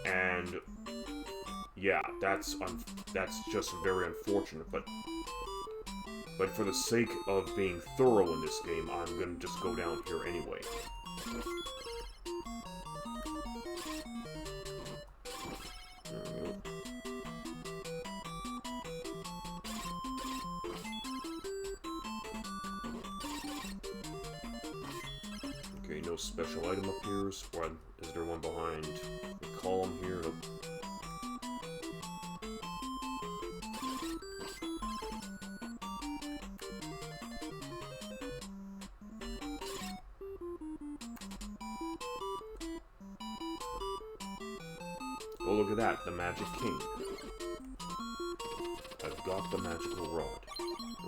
And yeah, that's just very unfortunate, but for the sake of being thorough in this game, I'm gonna just go down here anyway. Okay, no special item appears. Or is there one behind the column here? Nope. Oh, look at that, the Magic King. I've got the Magical Rod.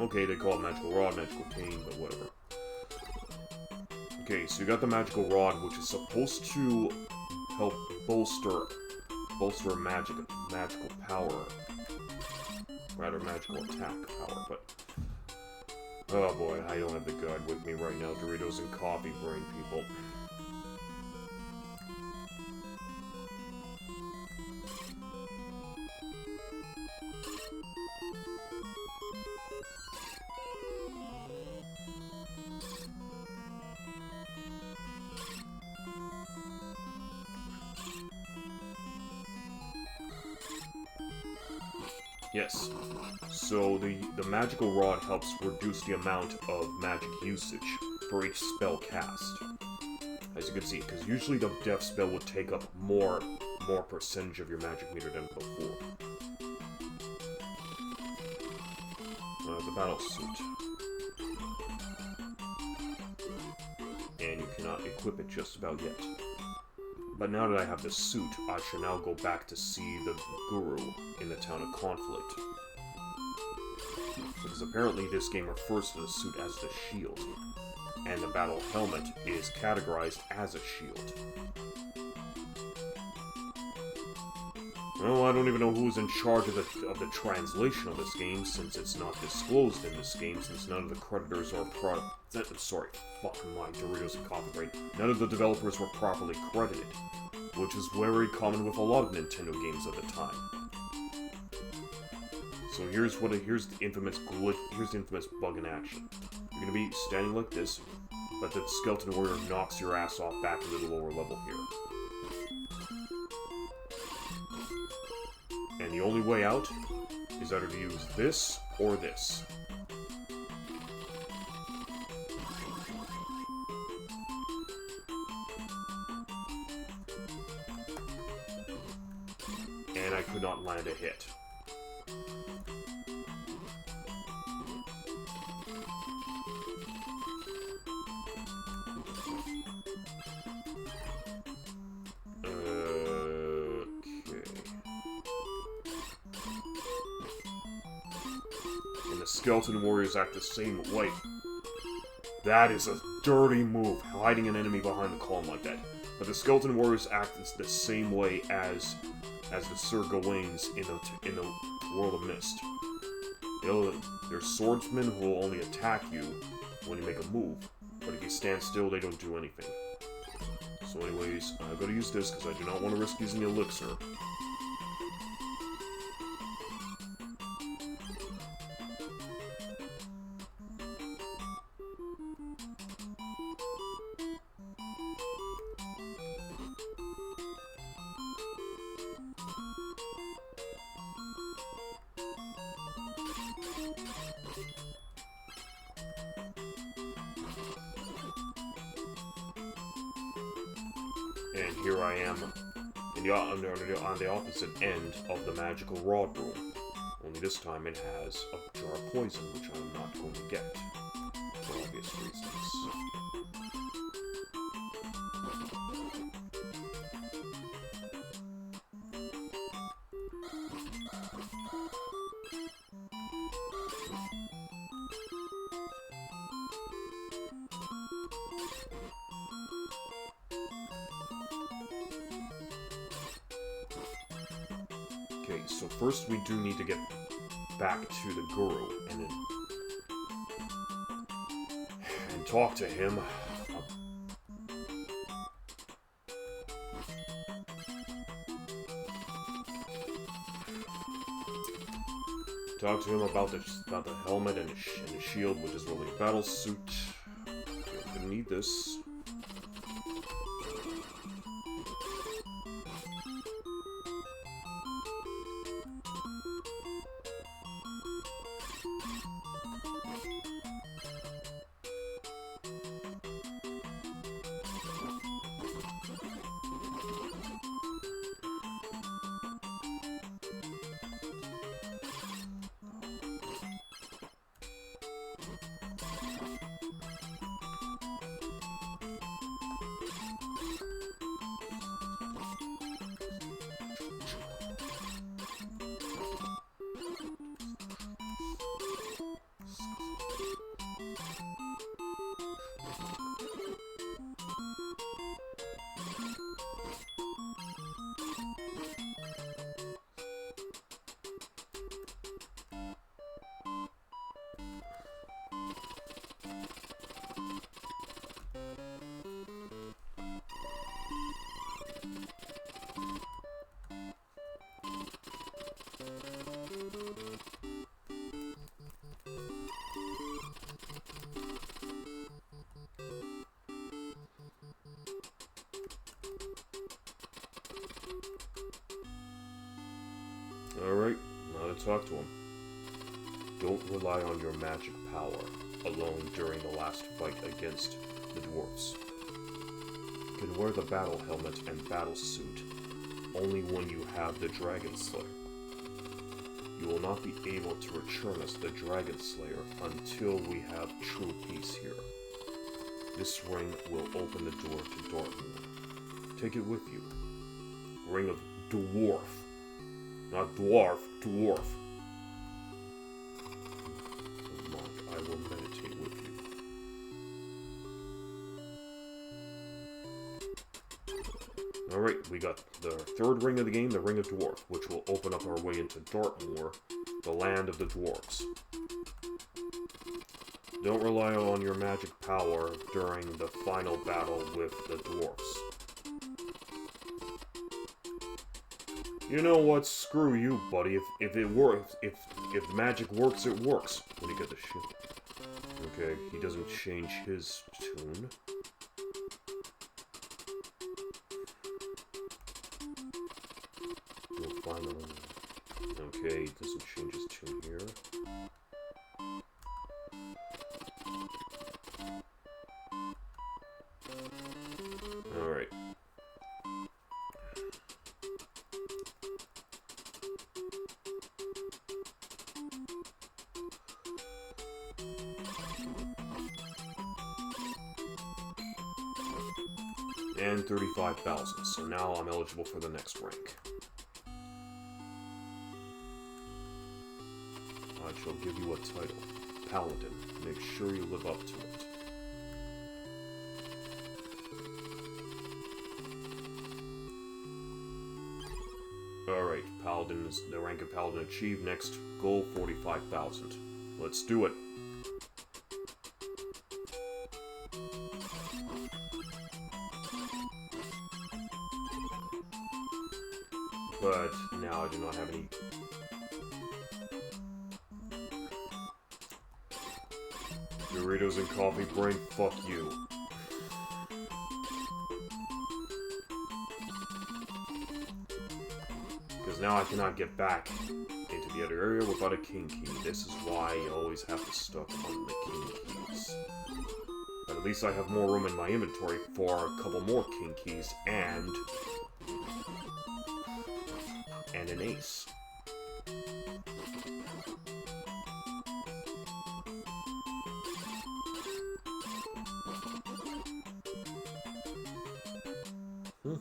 Okay, they call it Magical Rod, Magical King, but whatever. Okay, so you got the Magical Rod, which is supposed to help bolster magical power. Rather, magical attack power, but... Oh boy, I don't have the guide with me right now, Doritos and coffee brain people. Yes, so the magical rod helps reduce the amount of magic usage for each spell cast. As you can see, because usually the death spell would take up more percentage of your magic meter than before. The battle suit. And you cannot equip it just about yet. But now that I have the suit, I shall now go back to see the Guru in the town of Conflict. Because apparently this game refers to the suit as the shield, and the battle helmet is categorized as a shield. Well, I don't even know who's in charge of the translation of this game, since it's not disclosed in this game, since none of the creditors or sorry, fuck my Doritos and coffee brain. None of the developers were properly credited, which is very common with a lot of Nintendo games at the time. So here's the infamous glitch. Here's the infamous bug in action. You're gonna be standing like this, but the skeleton warrior knocks your ass off back into the lower level here. And the only way out is either to use this or this. And I could not land a hit. Skeleton warriors act the same way. That is a dirty move, hiding an enemy behind the column like that. But the skeleton warriors act the same way as the Sir Gawains in the World of Mist. They're swordsmen who will only attack you when you make a move, but if you stand still, they don't do anything. So anyways, I'm going to use this because I do not want to risk using the elixir. And here I am on the opposite end of the magical rod room. Only this time it has a jar of poison, which I'm not going to get, for obvious reasons. Okay, so first we do need to get back to the Guru and talk to him. Talk to him about the helmet and the shield, which is really a battle suit. Okay, gonna need this. Alright, now to talk to him. Don't rely on your magic power alone during the last fight against the dwarves. You can wear the battle helmet and battle suit only when you have the Dragon Slayer. You will not be able to return us the Dragon Slayer until we have true peace here. This ring will open the door to Dortmund. Take it with you. Ring of Dwarf. Not dwarf, dwarf. Monk, I will meditate with you. Alright, we got the third ring of the game, the Ring of Dwarf, which will open up our way into Dartmoor, the land of the dwarves. Don't rely on your magic power during the final battle with the dwarves. You know what? Screw you, buddy. If it works, if magic works, it works. Let me get the shit. Okay, he doesn't change his tune. We'll find the... Okay, he doesn't change his tune here. Alright. And 35,000, so now I'm eligible for the next rank. I shall give you a title. Paladin. Make sure you live up to it. Alright, Paladin is the rank of Paladin achieved. Next goal, 45,000. Let's do it. But now I do not have any... Doritos and coffee brain, fuck you. Because now I cannot get back into the other area without a king key. This is why you always have to stock on the king keys. But at least I have more room in my inventory for a couple more king keys and an ace. You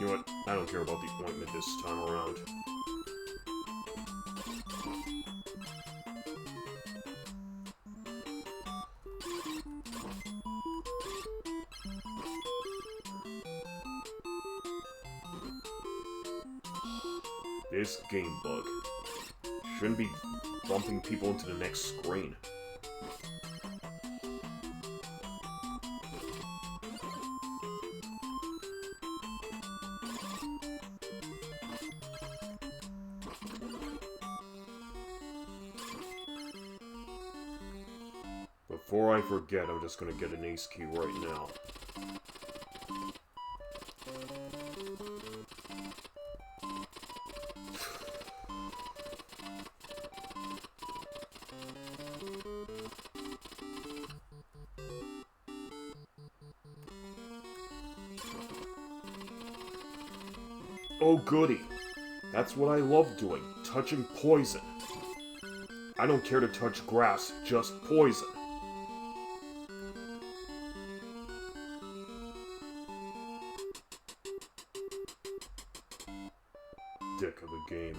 know what? I don't care about the ointment this time around. This game bug shouldn't be bumping people into the next screen. Before I forget, I'm just gonna get an ace key right now. Oh goody! That's what I love doing, touching poison. I don't care to touch grass, just poison. Dick of a game.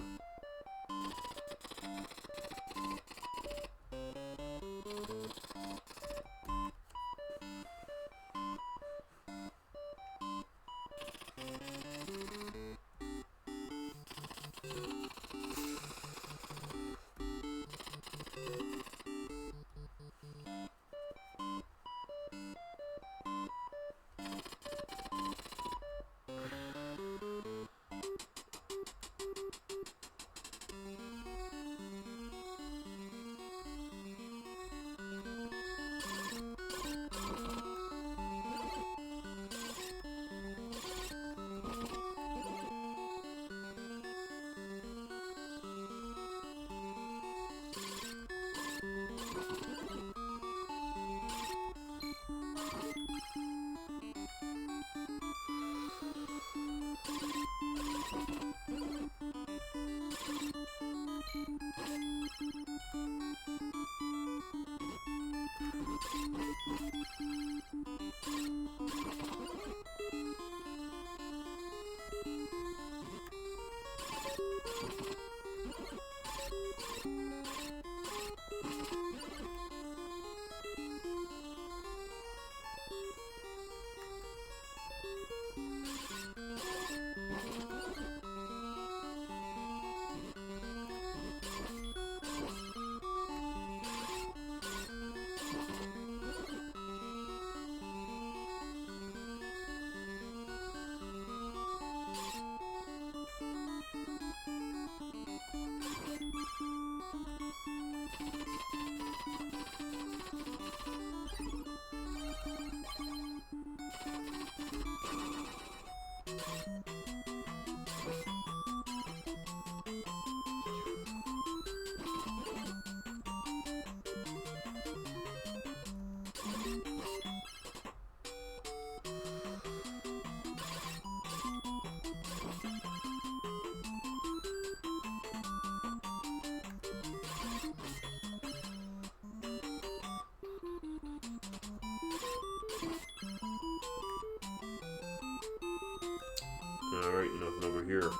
Alright, nothing over here.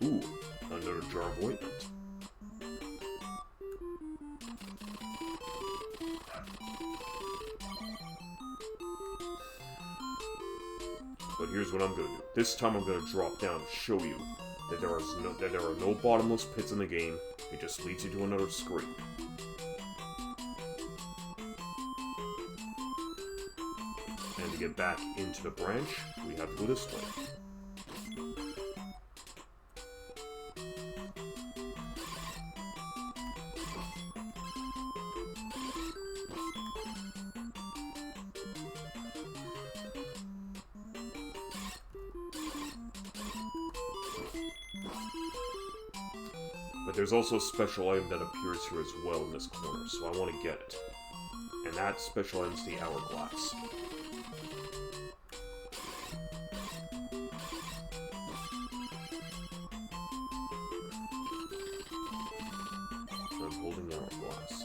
Ooh, another jar of ointment. But here's what I'm gonna do. This time I'm gonna drop down and show you that there are no bottomless pits in the game. It just leads you to another screen. And to get back into the branch, we have to go this way. But there's also a special item that appears here as well in this corner, so I want to get it. And that special item is the hourglass. I'm holding the hourglass.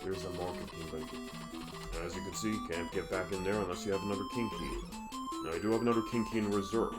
There's a market key, but as you can see, you can't get back in there unless you have another king key. Now, I do have another king key in reserve.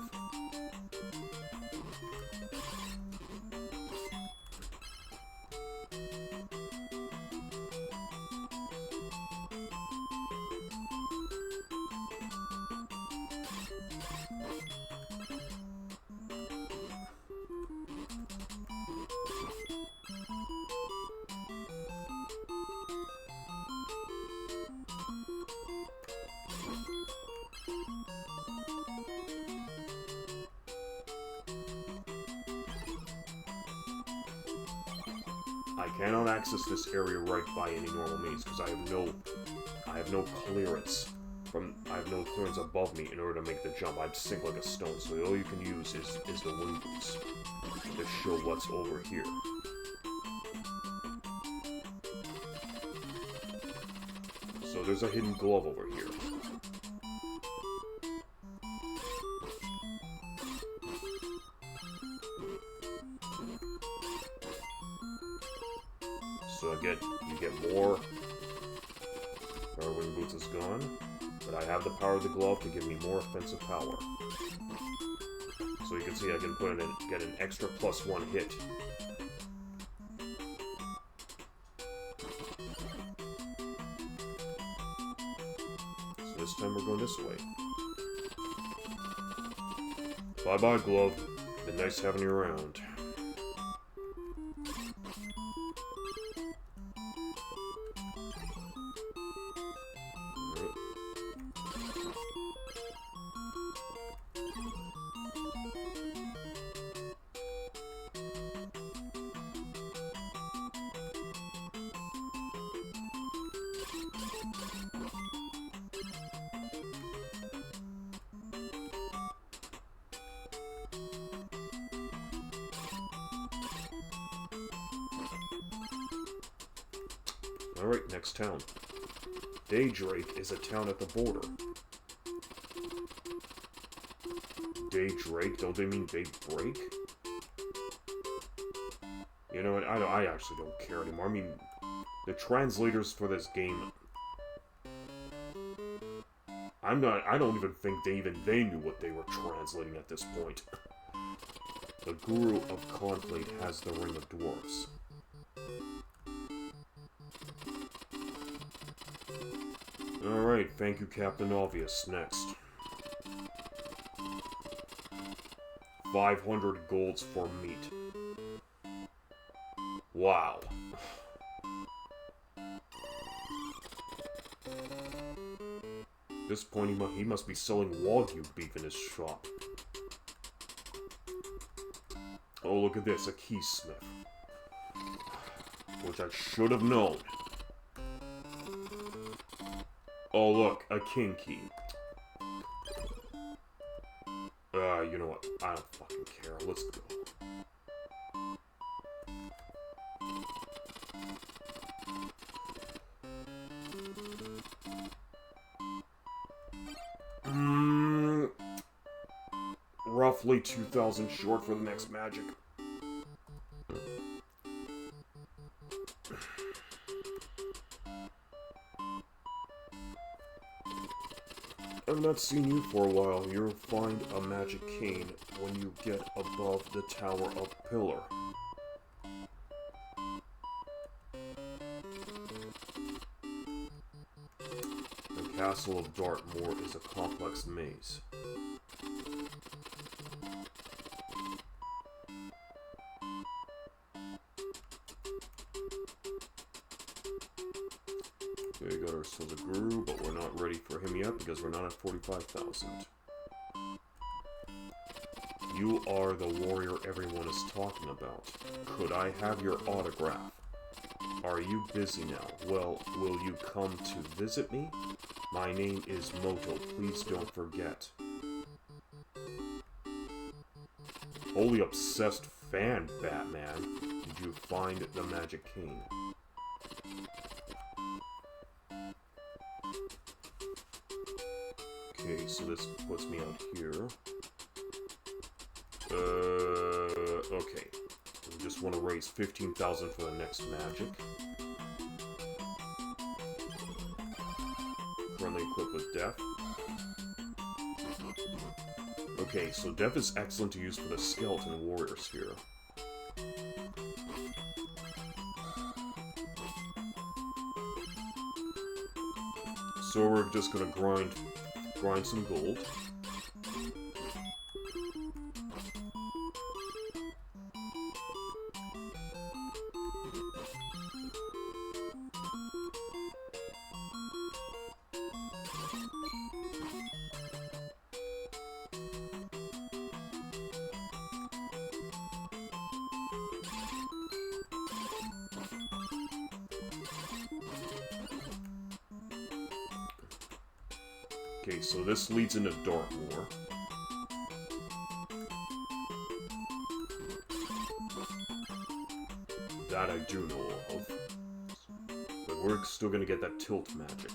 I cannot access this area right by any normal means because I have no clearance above me in order to make the jump. I'd sink like a stone, so all you can use is the windows to show what's over here. So there's a hidden glove over here. So you get more. When Boots is gone, but I have the power of the glove to give me more offensive power. So you can see I can get an extra +1 hit. So this time we're going this way. Bye bye, glove. Been nice having you around. Alright, next town. Daydrake is a town at the border. Bay Drake? Don't they mean Bay Break? You know what? I actually don't care anymore. I mean, the translators for this game... I don't even think they knew what they were translating at this point. The Guru of Conflate has the Ring of Dwarfs. Alright, thank you, Captain Obvious. Next. 500 golds for meat. Wow. At this point, he must be selling Wagyu beef in his shop. Oh, look at this, a keysmith. Which I should have known. Oh, look, a king key. You know what? I don't fucking care. Let's go. Roughly 2,000 short for the next magic. I've not seen you for a while. You'll find a magic cane when you get above the Tower of Pillar. The Castle of Dartmoor is a complex maze. Okay, we got ourselves a Guru, but we're not ready for him yet because we're not at 45,000. You are the warrior everyone is talking about. Could I have your autograph? Are you busy now? Well, will you come to visit me? My name is Moto. Please don't forget. Holy obsessed fan, Batman. Did you find the magic cane? Okay, so this puts me out here. Okay. We just want to raise 15,000 for the next magic. Currently equipped with Death. Okay, so Death is excellent to use for the skeleton warriors here. So we're just gonna grind some gold. Okay, so this leads into Dartmoor. That I do know of. But we're still gonna get that tilt magic.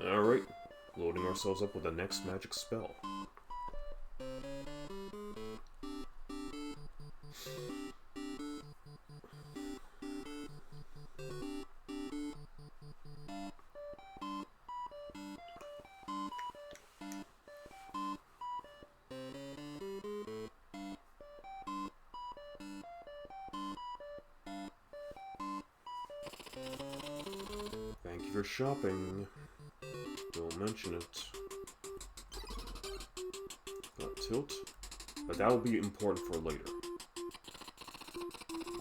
Alright, loading ourselves up with the next magic spell. Thank you for shopping. Don't mention it. Got tilt. But that will be important for later.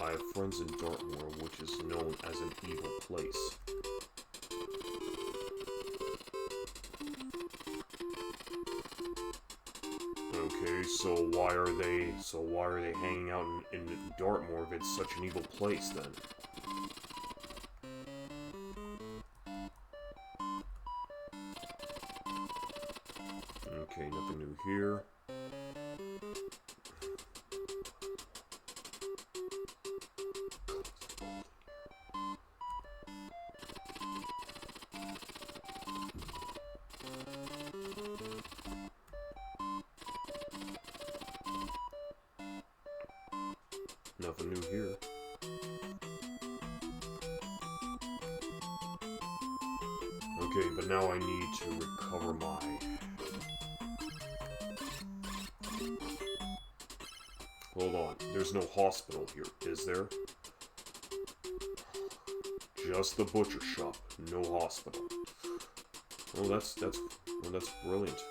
I have friends in Dartmoor, which is known as an evil place. Okay, so why are they hanging out in Dartmoor if it's such an evil place then? Okay, nothing new here. Nothing new here. Okay, but now I need to recover my... Hold on, there's no hospital here, is there? Just the butcher shop, no hospital. Oh, that's brilliant.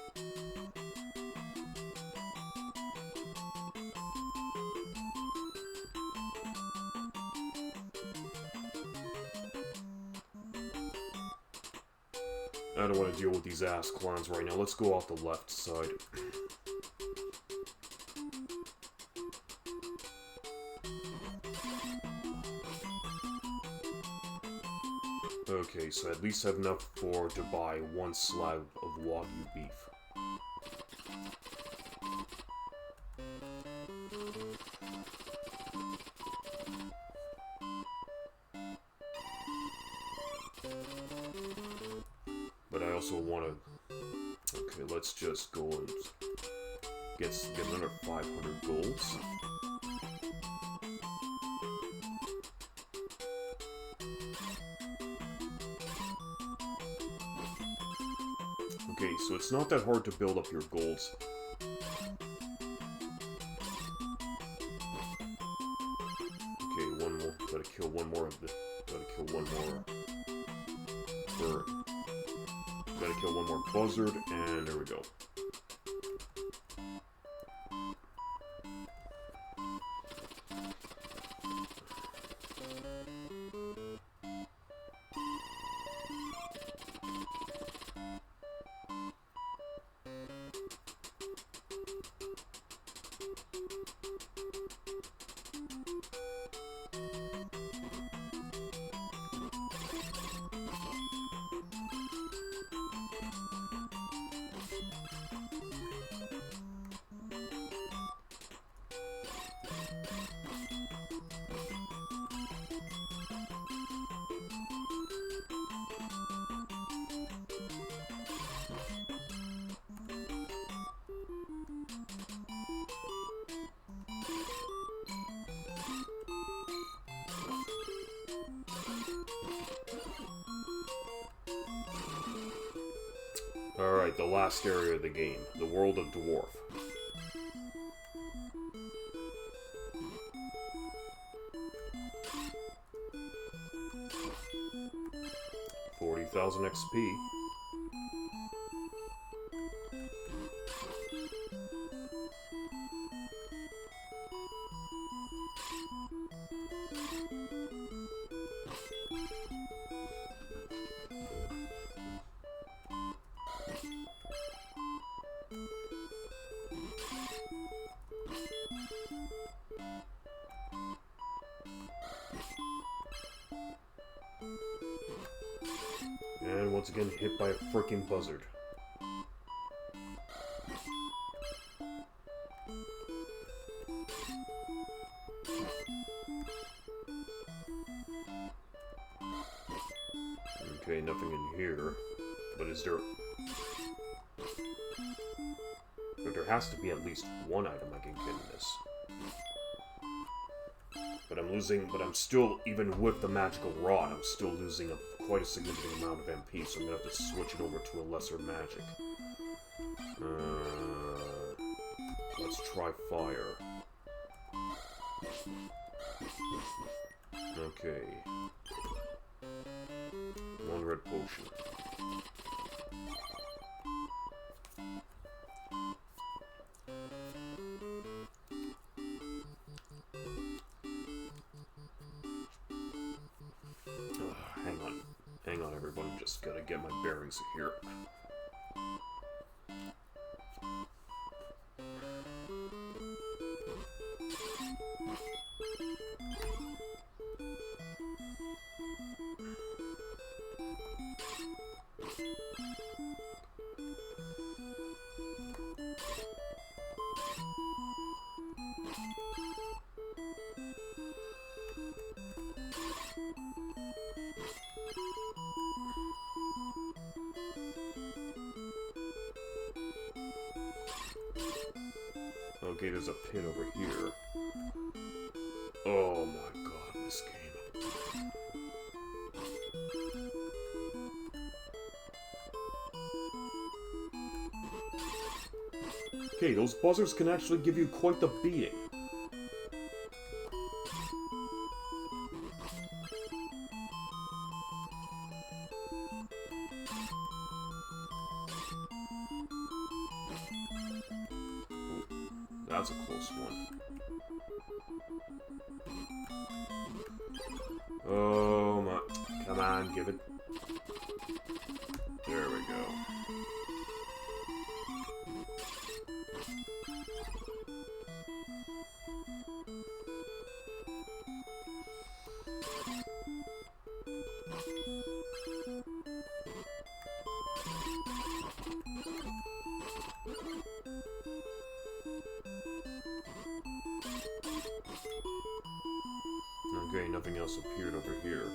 I don't want to deal with these ass clowns right now. Let's go off the left side. Okay, so at least I have enough to buy one slab of Wagyu beef. But I also want to... Okay, let's just go and get another 500 golds. Okay, so it's not that hard to build up your golds. Okay, one more. Gotta kill one more of the... Gotta kill one more bird. Gotta kill one more buzzard, and there we go. Alright, the last area of the game. The world of Dwarf. $40,000 XP. And once again, hit by a freaking buzzard. Okay, nothing in here. But is there... But there has to be at least one item I can get in this. But I'm still, even with the magical rod, I'm still losing quite a significant amount of MP, so I'm gonna have to switch it over to a lesser magic. Let's try fire. Okay. One red potion. Hang on, everyone. Just gotta get my bearings here. Okay, there's a pin over here. Oh my god, this game. Okay, those buzzers can actually give you quite the beating. That's a close one. Oh my... Come on, give it. There we go. Okay, nothing else appeared over here.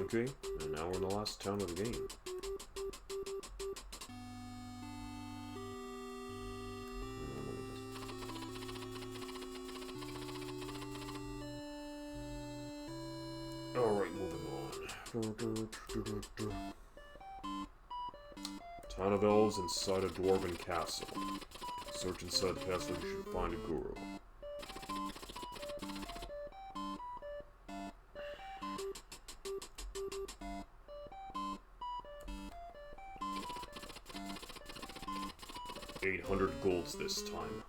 Okay, and now we're in the last town of the game. Alright, moving on. Town of Elves inside a dwarven castle. Search inside the castle, you should find a guru. $800 golds this time.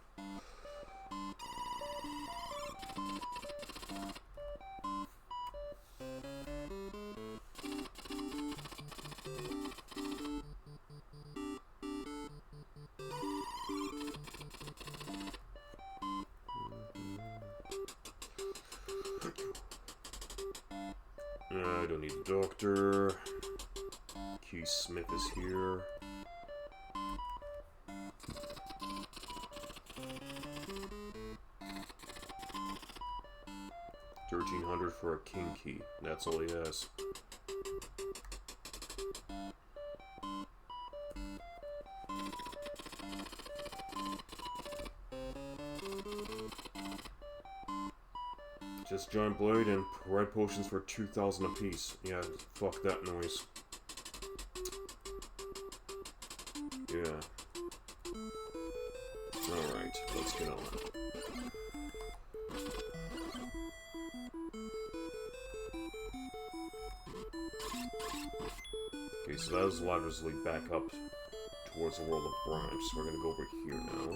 I don't need a doctor. Keith Smith is here. $1,300 for a king key. That's all he has. Just giant blade and red potions for 2,000 apiece. Yeah, fuck that noise. Yeah. Alright, let's get on. Okay, so those ladders lead back up towards the world of Branch, so we're gonna go over here now.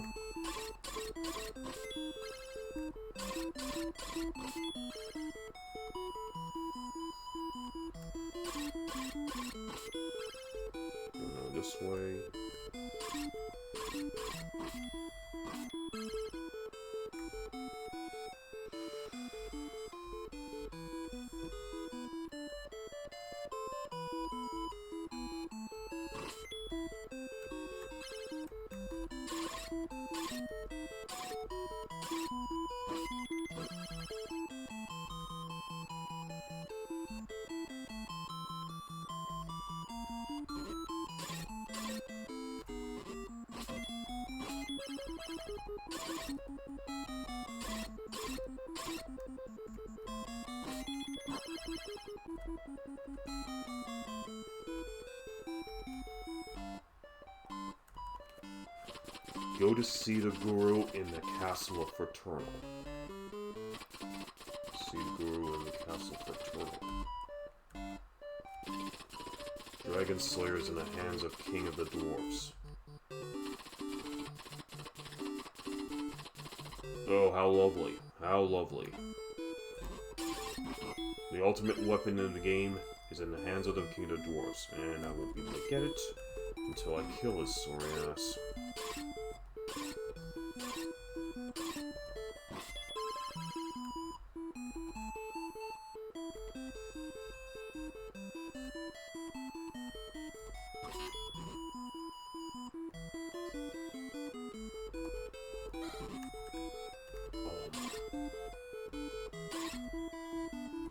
Go this way. Go to see the guru in the Castle of Fraternal. See the guru in the Castle Fraternal. Dragon Slayer is in the hands of King of the Dwarfs. Oh, how lovely. How lovely. The ultimate weapon in the game is in the hands of the King of the Dwarfs, and I won't be able to get it until I kill his sorry ass.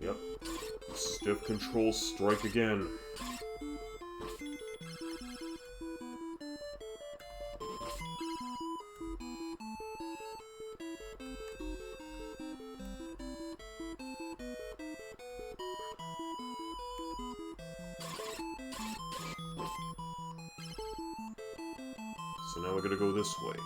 Yep. Stiff control strike again. So now we're gonna go this way.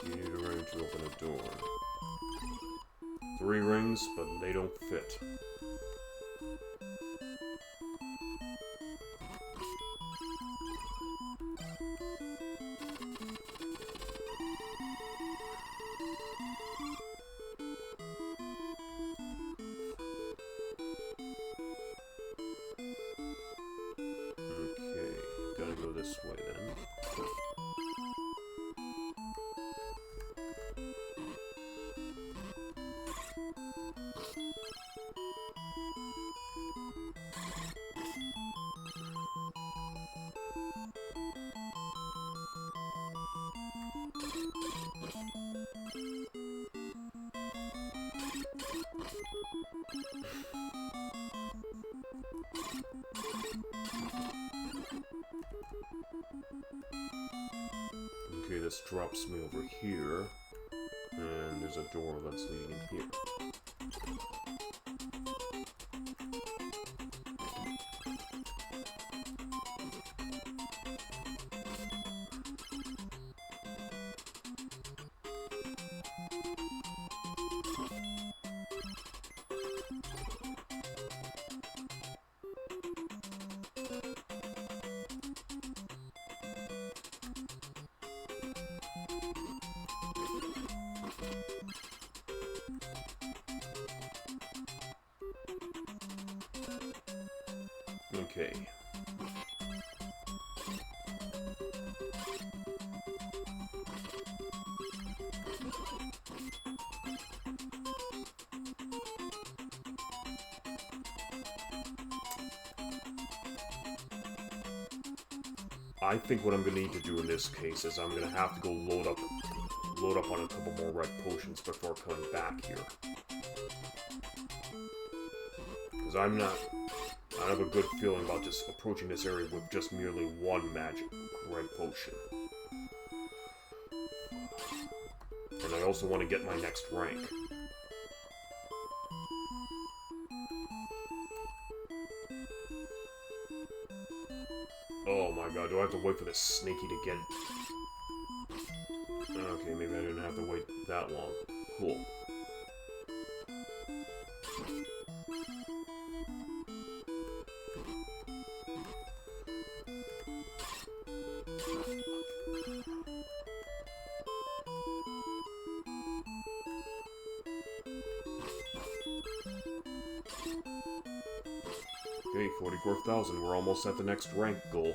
You need a ring to open a door. 3 rings, but they don't fit. Okay, gotta go this way then. Okay, this drops me over here, and there's a door that's leading in here. Okay. I think what I'm gonna need to do in this case is I'm gonna have to go load up on a couple more red potions before coming back here. Because I have a good feeling about just approaching this area with just merely one magic red potion. And I also want to get my next rank. Oh my god, do I have to wait for this snaky to get... Okay, maybe I didn't have to wait that long. Cool. Okay, 44,000. We're almost at the next rank goal.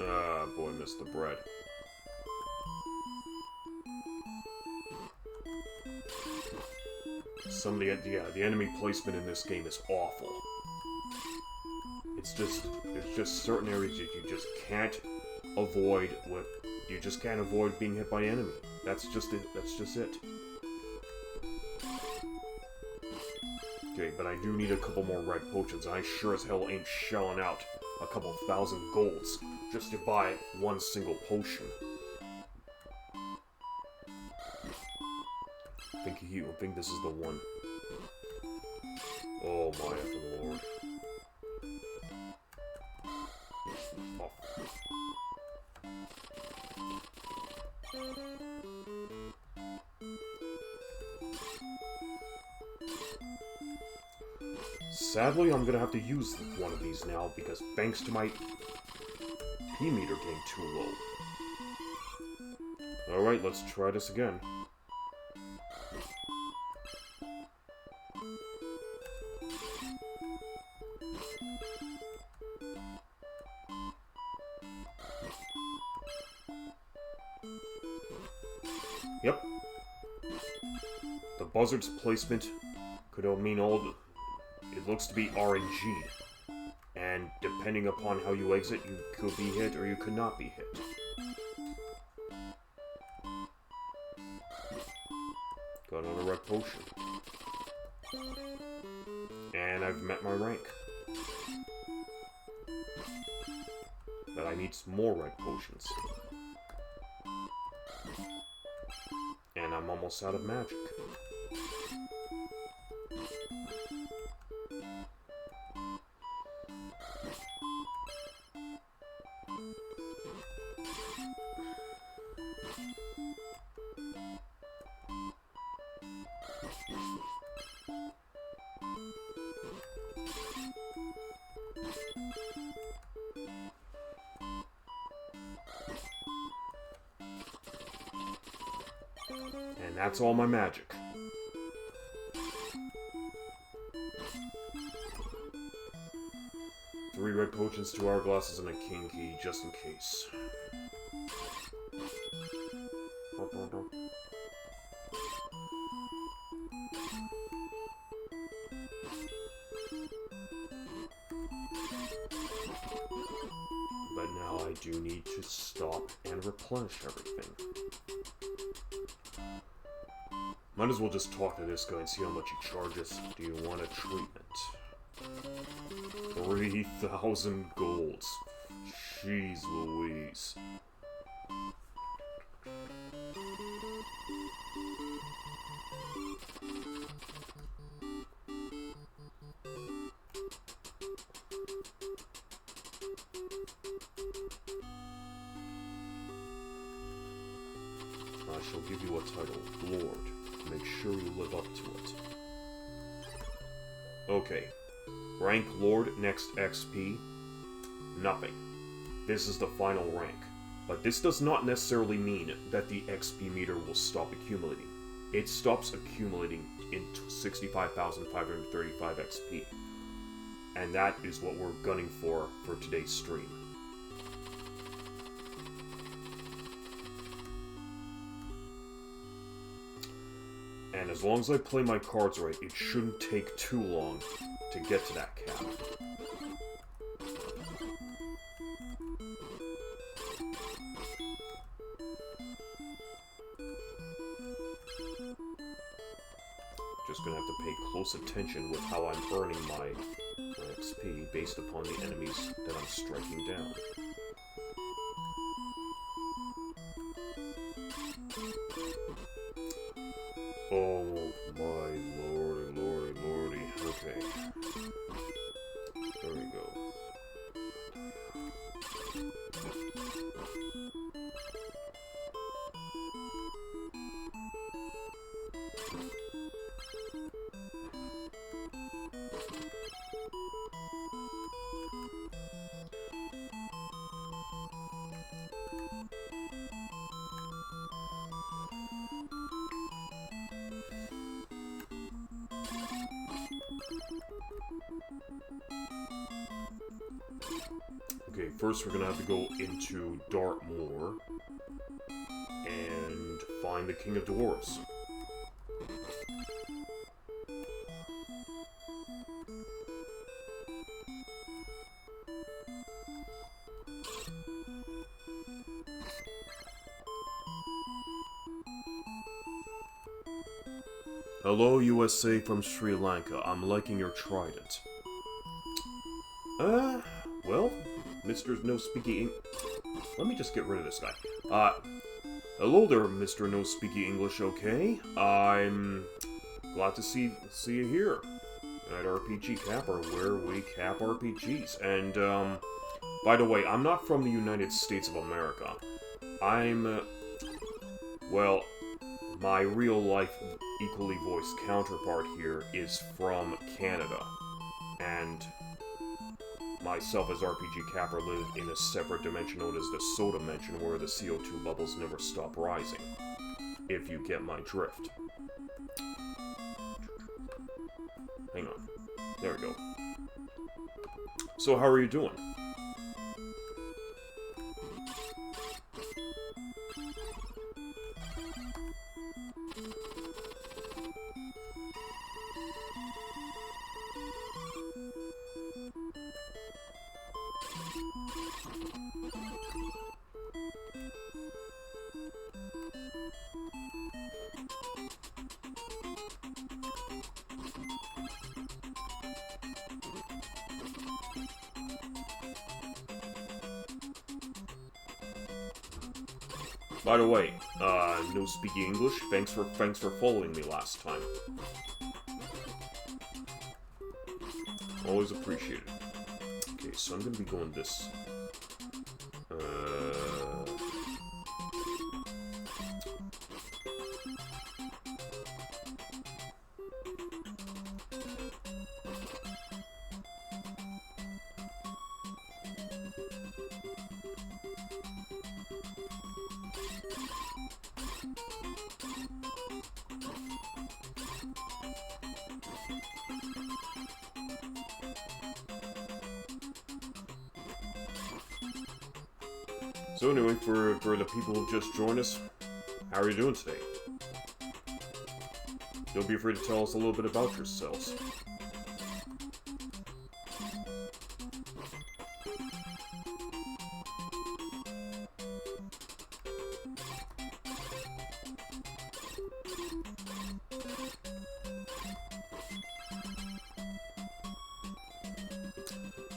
Ah, boy, missed the bread. The enemy placement in this game is awful. There's just certain areas that you just can't avoid you just can't avoid being hit by an enemy. That's just it. That's just it. Okay, but I do need a couple more red potions. I sure as hell ain't shelling out a couple thousand golds just to buy one single potion. I think this is the one. Oh my effing lord. Sadly, I'm gonna have to use one of these now, because thanks to my P-meter getting too low. Alright, let's try this again. Yep. The buzzard's placement could mean it looks to be RNG. And depending upon how you exit, you could be hit or you could not be hit. Got on a red potion. And I've met my rank. But I need some more red potions. And I'm almost out of magic. And that's all my magic. Three red potions, 2 hourglasses, and a king key, just in case. But now I do need to stop and replenish everything. Might as well just talk to this guy and see how much he charges. Do you want a treatment? 3,000 golds. Jeez Louise. I shall give you a title, Lord. Make sure you live up to it. Okay. Rank Lord, next XP. Nothing. This is the final rank. But this does not necessarily mean that the XP meter will stop accumulating. It stops accumulating in 65,535 XP. And that is what we're gunning for today's stream. And as long as I play my cards right, it shouldn't take too long to get to that cap. Just gonna have to pay close attention with how I'm earning my XP based upon the enemies that I'm striking down. Oh my lordy, lordy, lordy. Okay. There we go. Okay, first we're gonna have to go into Dartmoor and find the King of Dwarves. Hello, USA from Sri Lanka. I'm liking your trident. Well, Mr. No Speaky Let me just get rid of this guy. Hello there, Mr. No Speaky English, okay? I'm glad to see you here at RPG Capper, where we cap RPGs. And, by the way, I'm not from the United States of America. I'm, well, my real-life, equally voiced counterpart here is from Canada. and myself as RPG Capper live in a separate dimension known as the Soda Dimension, where the CO2 bubbles never stop rising. If you get my drift. Hang on. There we go. So how are you doing? By the way, no speaking English. Thanks for following me last time. Always appreciated. Okay, so I'm gonna be going this. So anyway, for the people who just joined us, how are you doing today? Don't be afraid to tell us a little bit about yourselves.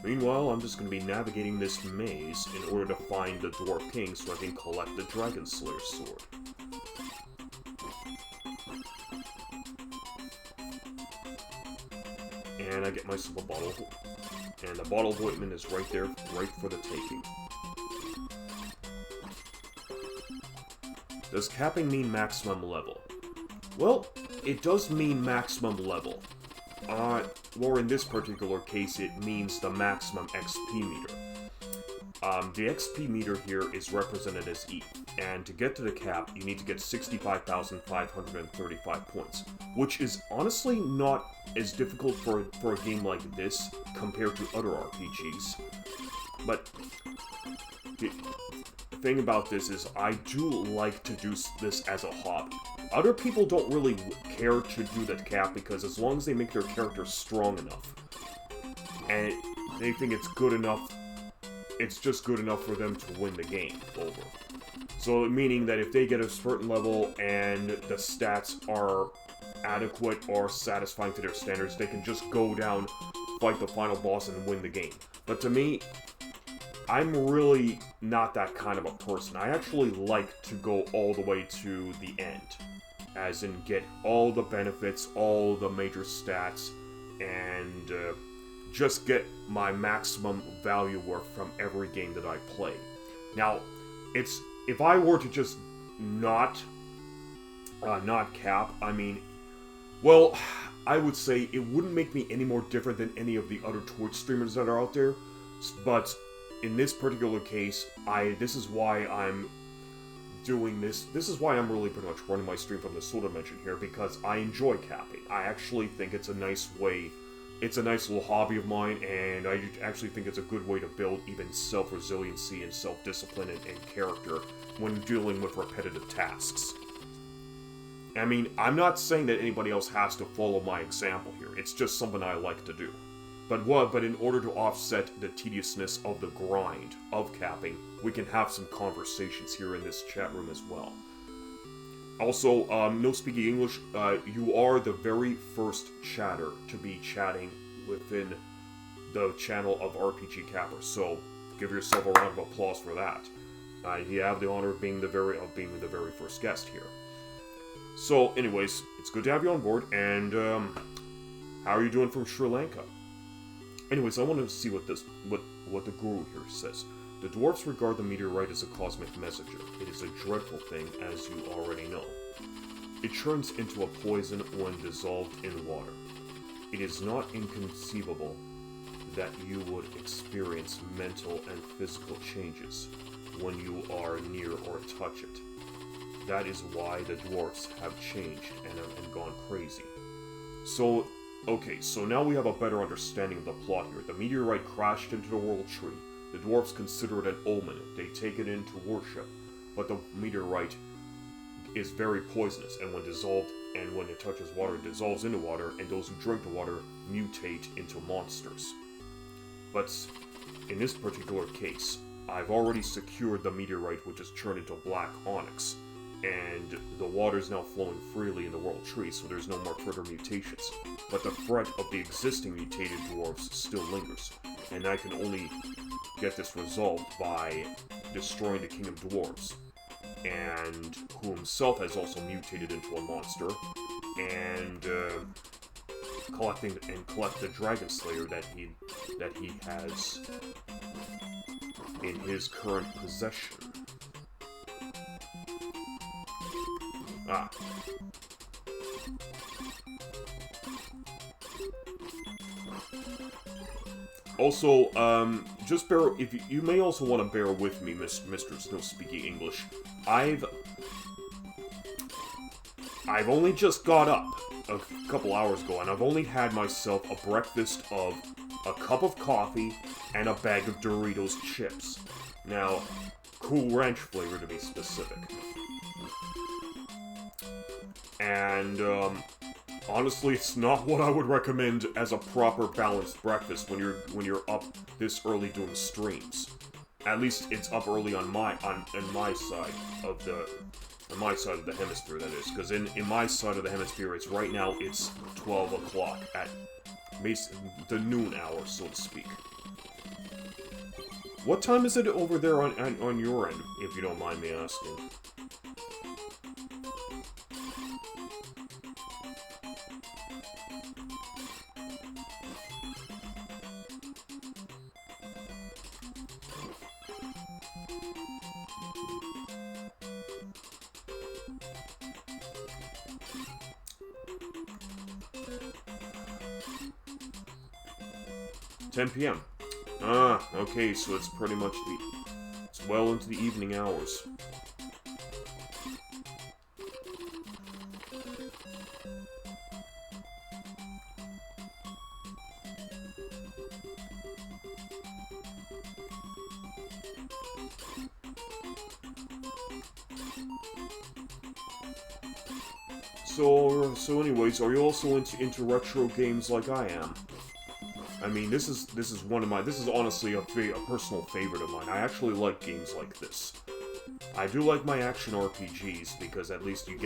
Meanwhile, I'm just going to be navigating this maze in order to find the Dwarf King so I can collect the Dragon Slayer sword. And I get myself a bottle, and the bottle of ointment is right there, right for the taking. Does capping mean maximum level? Well, it does mean maximum level. Or in this particular case, it means the maximum XP meter. The XP meter here is represented as E, and to get to the cap, you need to get 65,535 points, which is honestly not as difficult for a game like this compared to other RPGs. But the thing about this is I do like to do this as a hobby. Other people don't really care to do the cap because as long as they make their character strong enough, and they think it's good enough, it's just good enough for them to win the game over. So meaning that if they get a certain level and the stats are adequate or satisfying to their standards, they can just go down, fight the final boss, and win the game. But to me, I'm really not that kind of a person. I actually like to go all the way to the end. As in, get all the benefits, all the major stats, and just get my maximum value worth from every game that I play. Now, if I were to just not cap, I mean, well, I would say it wouldn't make me any more different than any of the other Twitch streamers that are out there, but in this particular case, this is why I'm doing this. This is why I'm really pretty much running my stream from the Soda Dimension here, because I enjoy capping. I actually think it's a nice way, it's a nice little hobby of mine, and I actually think it's a good way to build even self-resiliency and self-discipline and character when dealing with repetitive tasks. I mean, I'm not saying that anybody else has to follow my example here. It's just something I like to do. But in order to offset the tediousness of the grind of capping, we can have some conversations here in this chat room as well. Also, no speaking English, you are the very first chatter to be chatting within the channel of RPG Capper, so give yourself a round of applause for that. You have the honor of being the very first guest here. So, anyways, it's good to have you on board, and how are you doing from Sri Lanka? Anyways, I want to see what the guru here says. The dwarfs regard the meteorite as a cosmic messenger. It is a dreadful thing, as you already know. It turns into a poison when dissolved in water. it is not inconceivable that you would experience mental and physical changes when you are near or touch it. That is why the dwarfs have changed and gone crazy. So, okay, so now we have a better understanding of the plot here. The meteorite crashed into the world tree. The dwarfs consider it an omen. They take it into worship. But the meteorite is very poisonous, and when dissolved, and when it touches water, it dissolves into water, and those who drink the water mutate into monsters. But in this particular case, I've already secured the meteorite, which is turned into black onyx, and the water is now flowing freely in the world tree, so there's no more further mutations. But the threat of the existing mutated dwarves still lingers, and I can only get this resolved by destroying the King of Dwarves, and who himself has also mutated into a monster, and collect the Dragon Slayer that he has in his current possession. Ah. Also, just you may also want to bear with me, Mr. Snow speaking English. I've only just got up a couple hours ago, and I've only had myself a breakfast of a cup of coffee and a bag of Doritos chips. Now, Cool Ranch flavor to be specific. And, honestly, it's not what I would recommend as a proper balanced breakfast when you're up this early doing streams. At least it's up early on my side of the hemisphere, that is, because in my side of the hemisphere, it's right now it's 12 o'clock at the noon hour, so to speak. What time is it over there on your end, if you don't mind me asking? 10 p.m. Ah, okay, so it's pretty much it's well into the evening hours. So anyways, are you also into retro games like I am? I mean, this is honestly a personal favorite of mine. I actually like games like this. I do like my action RPGs because at least you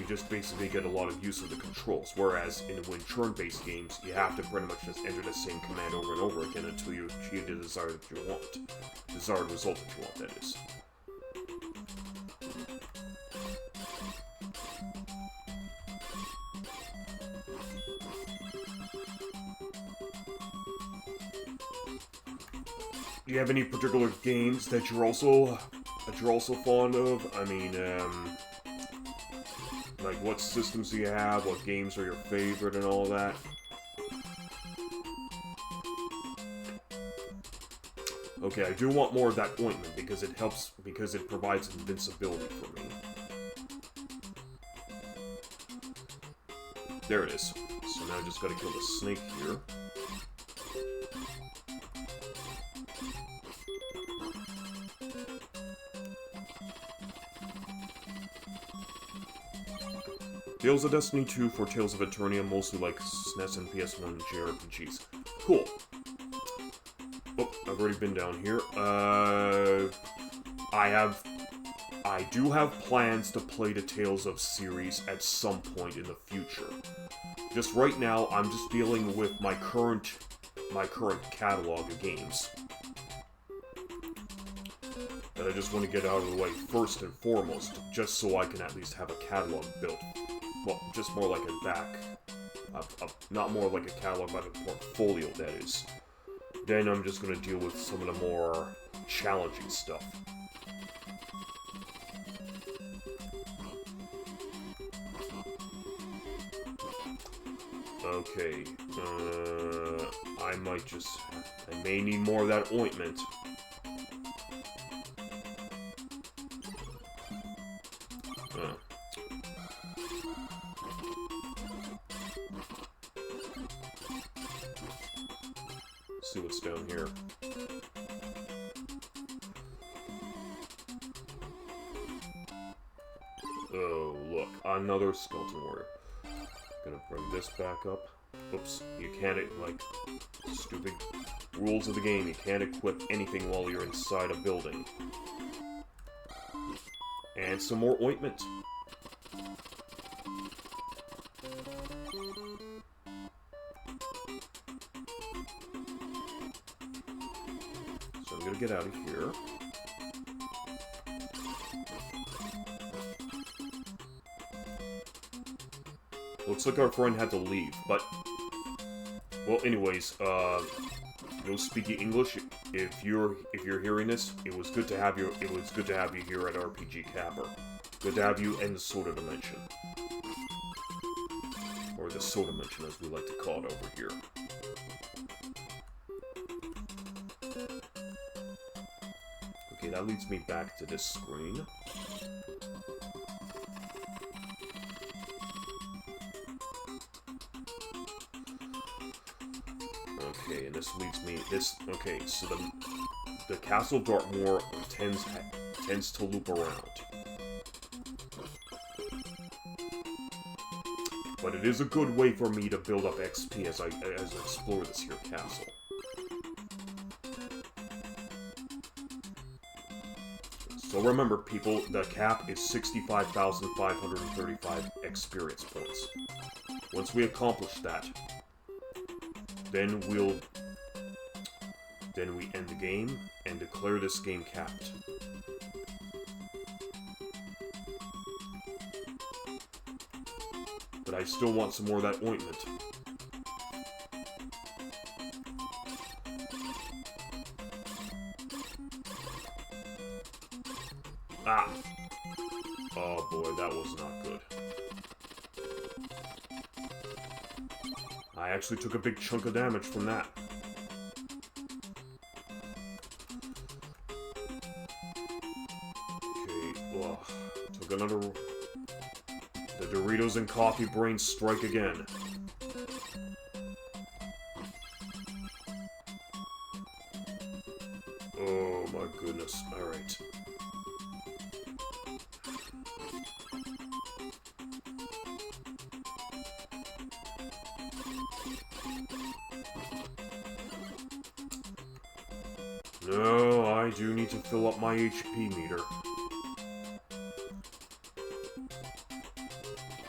just basically get a lot of use of the controls. Whereas when turn-based games, you have to pretty much just enter the same command over and over again until you achieve the desired result that you want, that is. Do you have any particular games that you're also fond of? I mean, like what systems do you have? What games are your favorite and all that? Okay, I do want more of that ointment because it provides invincibility for me. There it is. So now I just gotta kill the snake here. Tales of Destiny 2 for Tales of Eternia, mostly like SNES and PS1 JRPGs. Cool. Oh, I've already been down here. I do have plans to play the Tales of series at some point in the future. Just right now, I'm just dealing with my current catalog of games that I just want to get out of the way first and foremost, just so I can at least have a catalog built. Well, just more like not more like a catalog, but a portfolio, that is. Then I'm just going to deal with some of the more challenging stuff. Okay, I may need more of that ointment. Let's see what's down here. Oh, look, another skeleton warrior. Gonna bring this back up. Oops, you can't, like, stupid rules of the game, you can't equip anything while you're inside a building. And some more ointment. So I'm gonna get out of here. Looks like our friend had to leave, but... Well, anyways, no speaking English. If you're hearing this, it was good to have you here at RPG Capper. Good to have you in the Soda Dimension. Or the Soda Dimension, as we like to call it over here. Okay, that leads me back to this screen. Okay, and this leads me... Okay, so the Castle Dartmoor tends to loop around. But it is a good way for me to build up XP as I explore this here castle. So remember, people, the cap is 65,535 experience points. Once we accomplish that, then we end the game and declare this game capped. But I still want some more of that ointment. Ah! Oh boy, that was not good. I actually took a big chunk of damage from that. Okay, ugh. Took another... The Doritos and coffee brains strike again. Oh my goodness, alright. No, I do need to fill up my HP meter.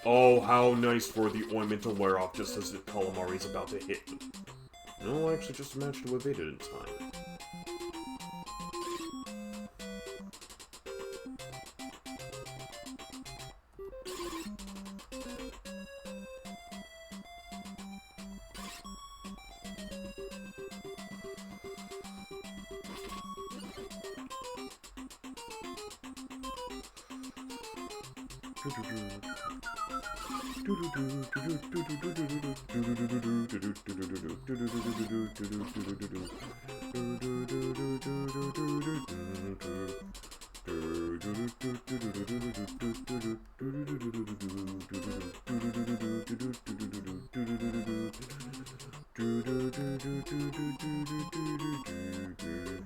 Oh, how nice for the ointment to wear off just as the calamari is about to hit me. No, I actually just managed to evade it in time.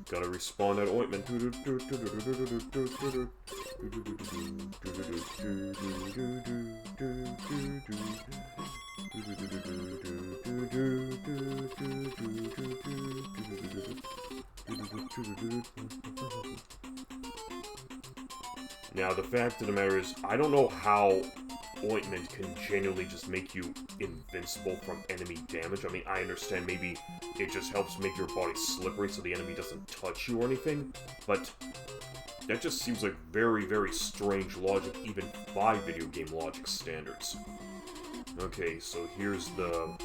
Gotta respawn that ointment. Now, the fact of the matter is, I don't know how ointment can genuinely just make you invincible from enemy damage. I mean, I understand maybe it just helps make your body slippery so the enemy doesn't touch you or anything, but that just seems like very, very strange logic, even by video game logic standards. Okay, so here's the...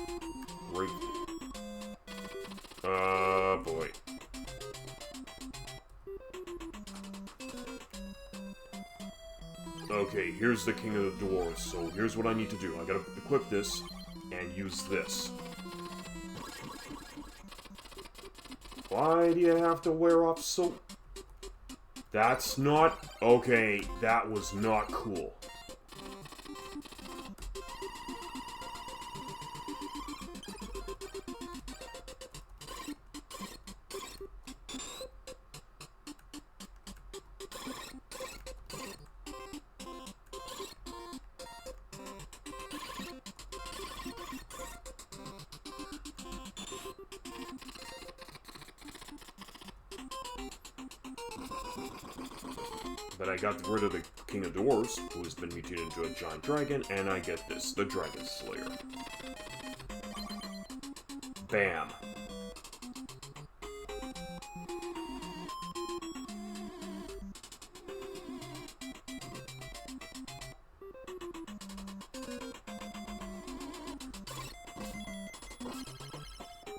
boy. Okay, here's the King of the Dwarves, so here's what I need to do. I gotta equip this, and use this. Why do you have to wear off so... That's not... Okay, that was not cool. But I got rid of the King of Dwarves, who has been mutated into a giant dragon, and I get this, the Dragon Slayer. Bam.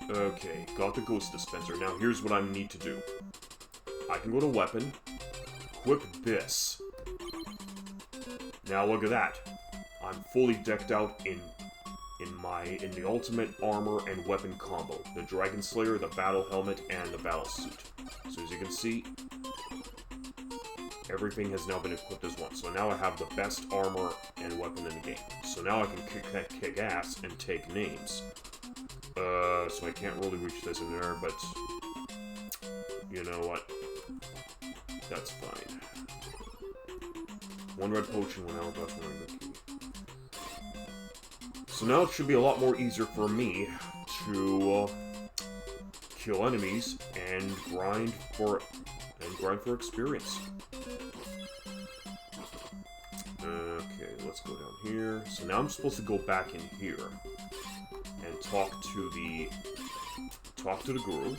Okay, got the Ghost Dispenser. Now here's what I need to do. I can go to Weapon, equip this. Now look at that. I'm fully decked out in the ultimate armor and weapon combo. The Dragon Slayer, the battle helmet, and the battle suit. So as you can see, everything has now been equipped as one. So now I have the best armor and weapon in the game. So now I can kick ass and take names. So I can't really reach this in there, but you know what? That's fine. One red potion, one hourglass, one red key. So now it should be a lot more easier for me to kill enemies and grind for experience. Okay, let's go down here. So now I'm supposed to go back in here and talk to the guru.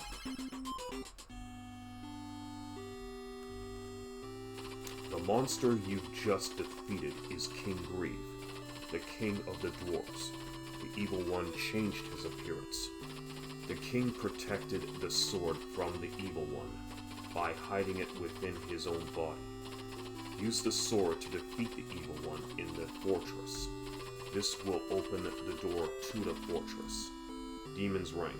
The monster you've just defeated is King Grieve, the king of the dwarves. The evil one changed his appearance. The king protected the sword from the evil one by hiding it within his own body. Use the sword to defeat the evil one in the fortress. This will open the door to the fortress. Demon's Ring.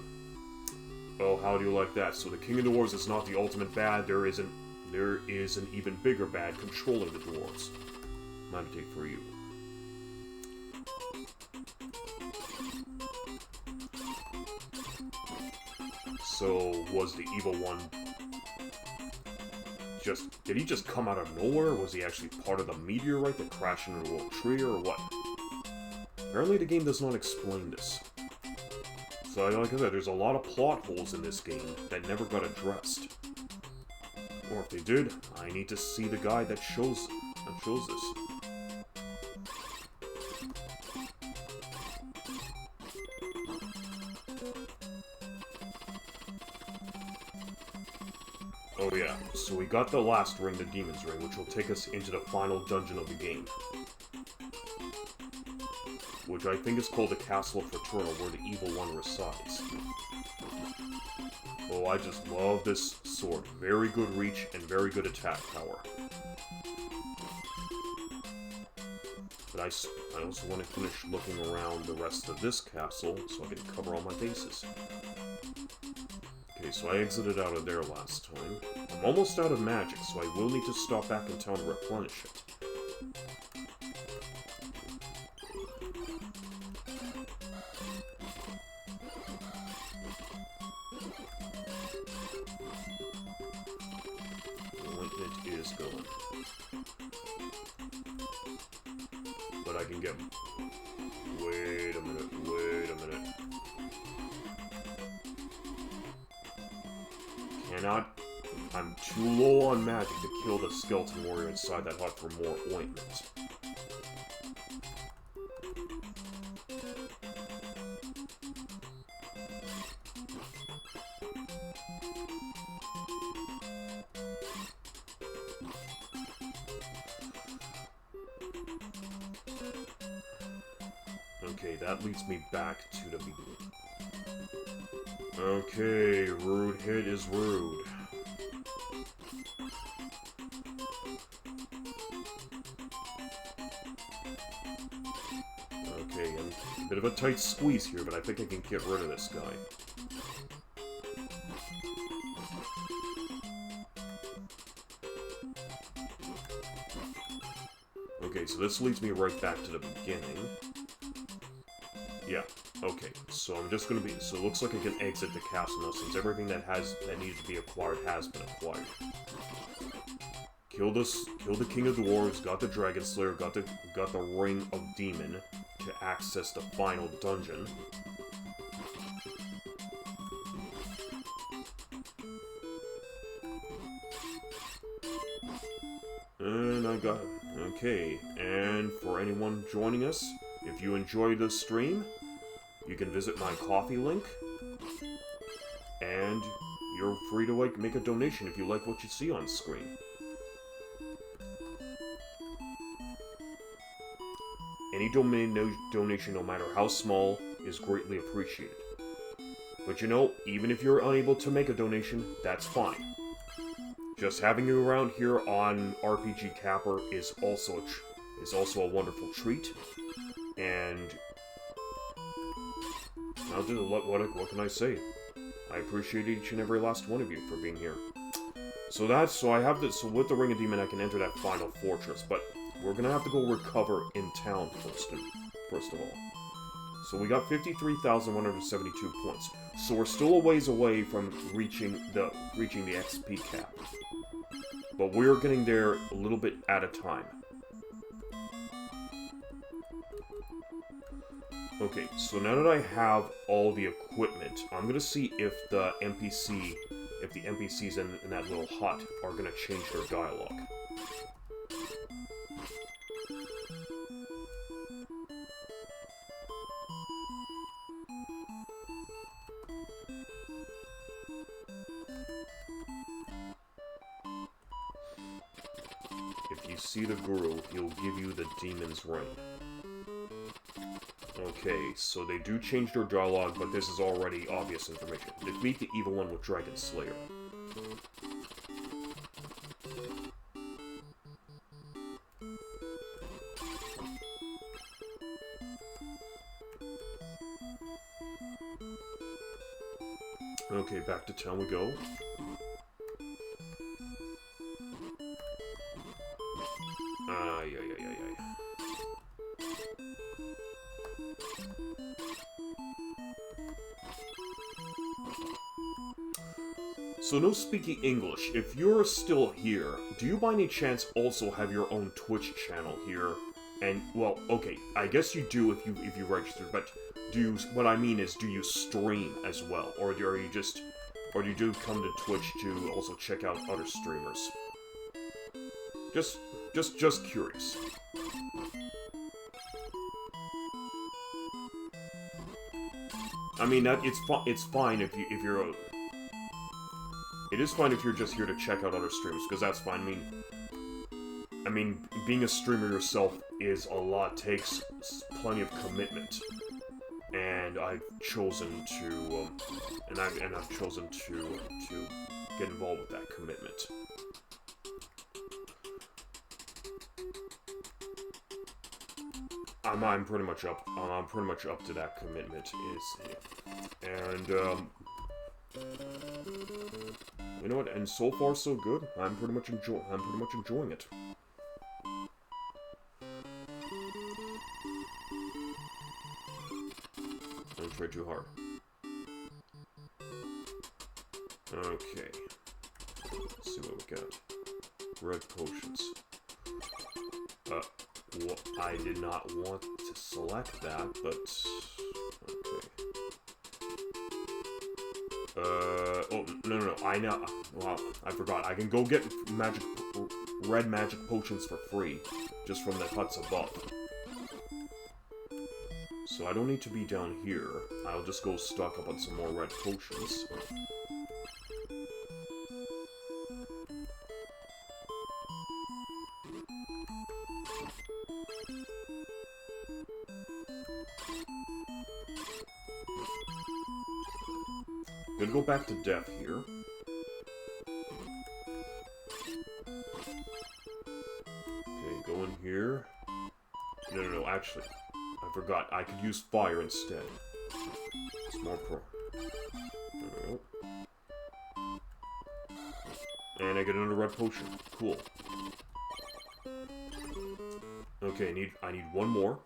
Oh, how do you like that? So the King of Dwarves is not the ultimate bad. There is an even bigger bad controlling the dwarves. Meditate for you. So was the evil one did he just come out of nowhere? Was he actually part of the meteorite that crashed into a little tree or what? Apparently the game does not explain this. So like I said, there's a lot of plot holes in this game that never got addressed. Or if they did, I need to see the guide that shows this. Oh yeah, so we got the last ring, the Demon's Ring, which will take us into the final dungeon of the game. Which I think is called the Castle of Fraternal, where the evil one resides. Oh, I just love this sword. Very good reach and very good attack power. But I also want to finish looking around the rest of this castle so I can cover all my bases. Okay, so I exited out of there last time. I'm almost out of magic, so I will need to stop back in town to replenish it. Ointment is going. But I can get... Wait a minute. I'm too low on magic to kill the skeleton warrior inside that hut for more ointment. Okay, that leads me back to the beginning. Okay, rude hit is rude. Okay, Bit of a tight squeeze here, but I think I can get rid of this guy. Okay, so this leads me right back to the beginning. Yeah, okay, so I'm just gonna be... So it looks like I can exit the castle now, since everything that needed to be acquired has been acquired. Killed the King of Dwarves, got the Dragon Slayer, got the Ring of Demon to access the final dungeon. And I got... Okay, and for anyone joining us, if you enjoyed this stream, you can visit my Ko-fi link, and you're free to, like, make a donation if you like what you see on screen. Any donation, no matter how small, is greatly appreciated. But you know, even if you're unable to make a donation, that's fine. Just having you around here on RPG Capper is also a wonderful treat, and what can I say? I appreciate each and every last one of you for being here. So with the Ring of Demon I can enter that final fortress, but we're gonna have to go recover in town first of all. So we got 53,172 points. So we're still a ways away from reaching the XP cap. But we're getting there a little bit at a time. Okay, so now that I have all the equipment, I'm gonna see if the NPCs in that little hut are gonna change their dialogue. If you see the Guru, he'll give you the Demon's Ring. Okay, so they do change their dialogue, but this is already obvious information. Defeat the evil one with Dragon Slayer. Okay, back to town we go. So no speaking English. If you're still here, do you by any chance also have your own Twitch channel here? And, well, okay, I guess you do if you registered, but what I mean is, do you stream as well? Or do you do come to Twitch to also check out other streamers? Just curious. I mean, it's fine if you're it is fine if you're just here to check out other streamers, because that's fine. I mean, being a streamer yourself is a lot, takes plenty of commitment, and I've chosen to, I've chosen to get involved with that commitment. I'm pretty much up to that commitment. You know what? And so far so good. I'm pretty much enjoying it. Don't try too hard. Okay. Let's see what we got. Red potions. Well, I did not want to select that, but okay. Oh, no, I know. Well, I forgot. I can go get red magic potions for free, just from the huts above. So I don't need to be down here. I'll just go stock up on some more red potions. Gonna go back to death here. Okay, go in here. No, actually, I I forgot. I could use fire instead. It's more pro. There we go. And I get another red potion. Cool. Okay, I need one more.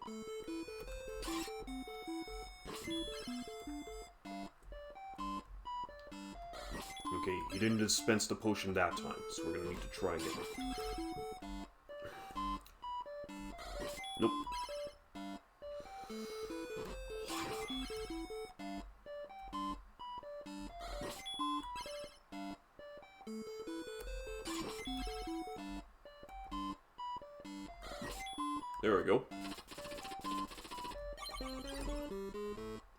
Okay, he didn't dispense the potion that time, so we're gonna need to try again. Nope. There we go.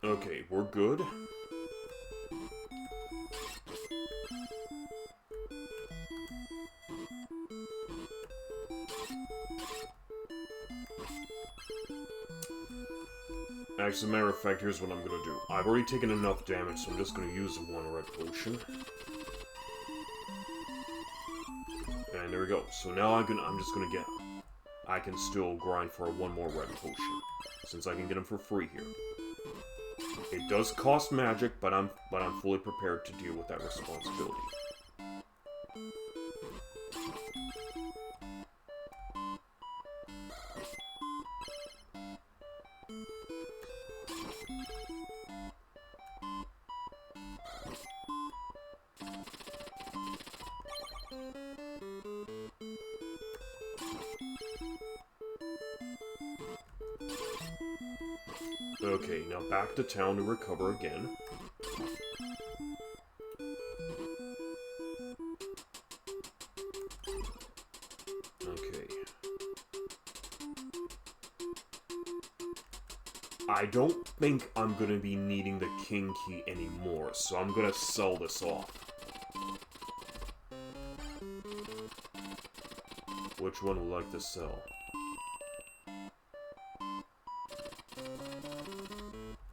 Okay, we're good. As a matter of fact, here's what I'm gonna do. I've already taken enough damage, so I'm just gonna use one red potion. And there we go. So now I'm just gonna get... I can still grind for one more red potion, since I can get them for free here. It does cost magic, but I'm fully prepared to deal with that responsibility. Okay, now back to town to recover again. Okay. I don't think I'm gonna be needing the king key anymore, so I'm gonna sell this off. Which one would like to sell?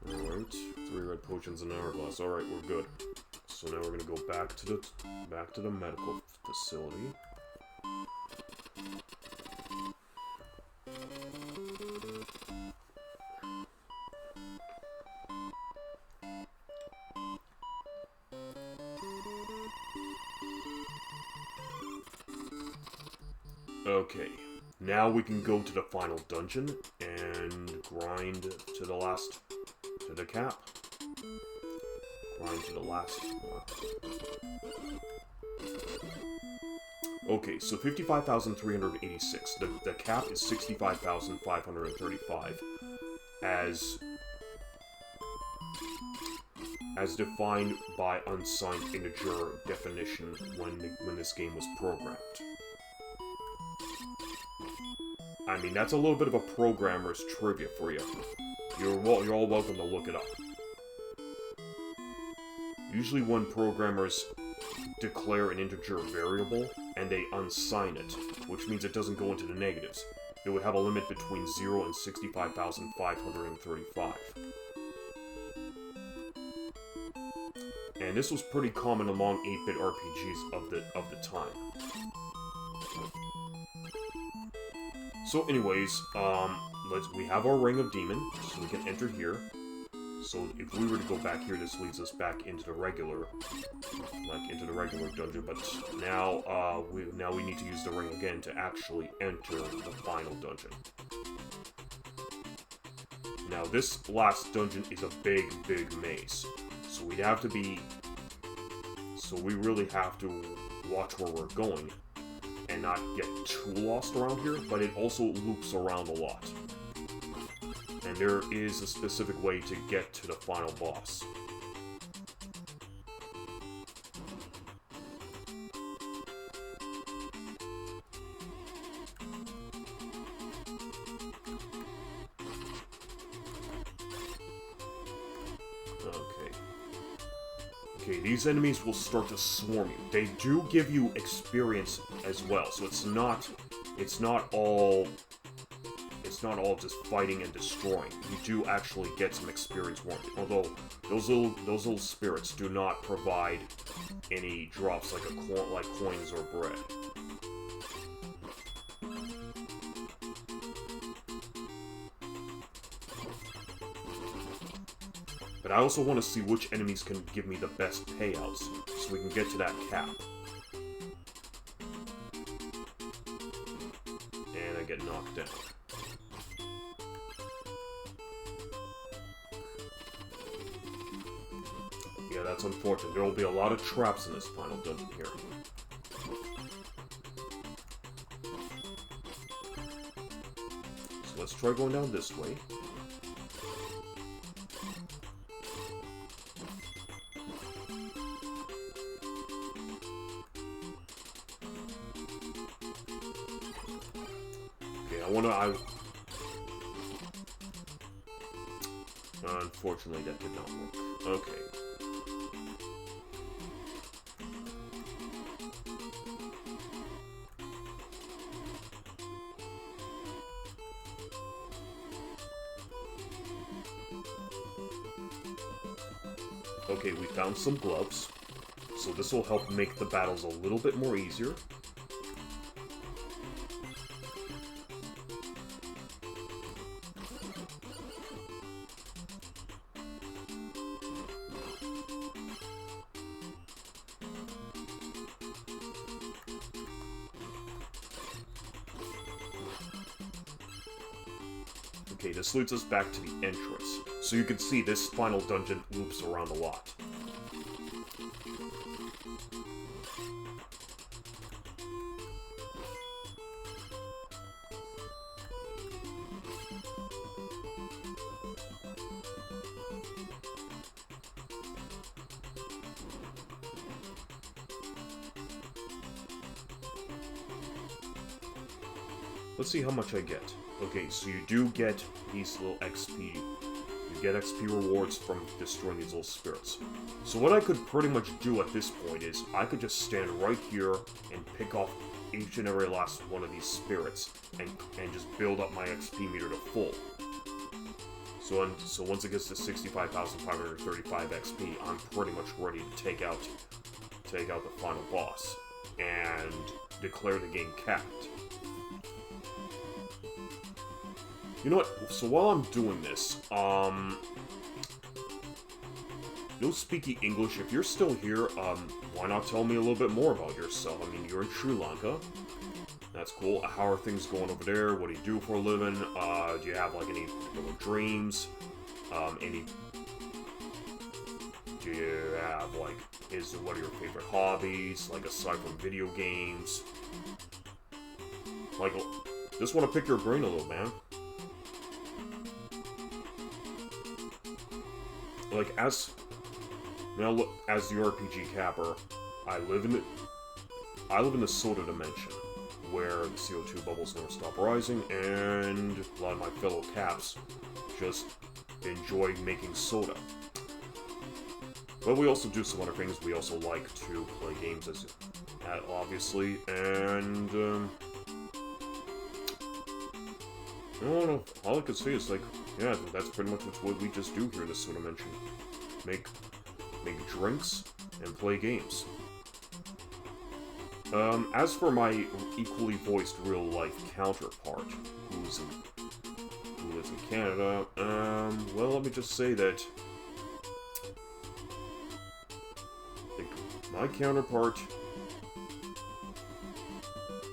Alright, 3 red potions and hourglass. Alright, we're good. So now we're gonna go back to the medical facility. Okay, now we can go to the final dungeon and grind to the cap. Grind to the last. Okay, so 55,386. The cap is 65,535 as defined by unsigned integer definition when this game was programmed. I mean, that's a little bit of a programmer's trivia for you. You're all welcome to look it up. Usually when programmers declare an integer variable and they unsign it, which means it doesn't go into the negatives, it would have a limit between 0 and 65,535. And this was pretty common among 8-bit RPGs of the time. So anyways, we have our Ring of Demon, so we can enter here. So if we were to go back here, this leads us back into the regular, dungeon. But now, we need to use the ring again to actually enter the final dungeon. Now this last dungeon is a big maze, so we really have to watch where we're going and not get too lost around here, but it also loops around a lot. And there is a specific way to get to the final boss. Okay, these enemies will start to swarm you. They do give you experience as well, so it's not all just fighting and destroying. You do actually get some experience warranted. Although those little spirits do not provide any drops like coins or bread. But I also want to see which enemies can give me the best payouts, so we can get to that cap. And I get knocked down. Yeah, that's unfortunate. There will be a lot of traps in this final dungeon here. So let's try going down this way. Unfortunately, that did not work. Okay. Okay, we found some gloves. So this will help make the battles a little bit more easier. Okay, this leads us back to the entrance. So you can see this final dungeon loops around a lot. Let's see how much I get. Okay, so you do get these little XP. You get XP rewards from destroying these little spirits. So what I could pretty much do at this point is, I could just stand right here and pick off each and every last one of these spirits and just build up my XP meter to full. So once it gets to 65,535 XP, I'm pretty much ready to take out the final boss and declare the game capped. You know what? So while I'm doing this, no speaking English. If you're still here, why not tell me a little bit more about yourself? I mean, you're in Sri Lanka. That's cool. How are things going over there? What do you do for a living? Do you have, like, any particular dreams? Do you have, like, what are your favorite hobbies? Like, aside from video games? Like, just want to pick your brain a little, man. Like, as the RPG capper, I live in the soda dimension, where the CO2 bubbles never stop rising, and a lot of my fellow caps just enjoy making soda. But we also do some other things. We also like to play games, obviously, and I don't know, all I can say is, like, yeah, that's pretty much what we just do here in this soda dimension. Make drinks and play games. As for my equally voiced real-life counterpart, who lives in Canada, well, let me just say that my counterpart,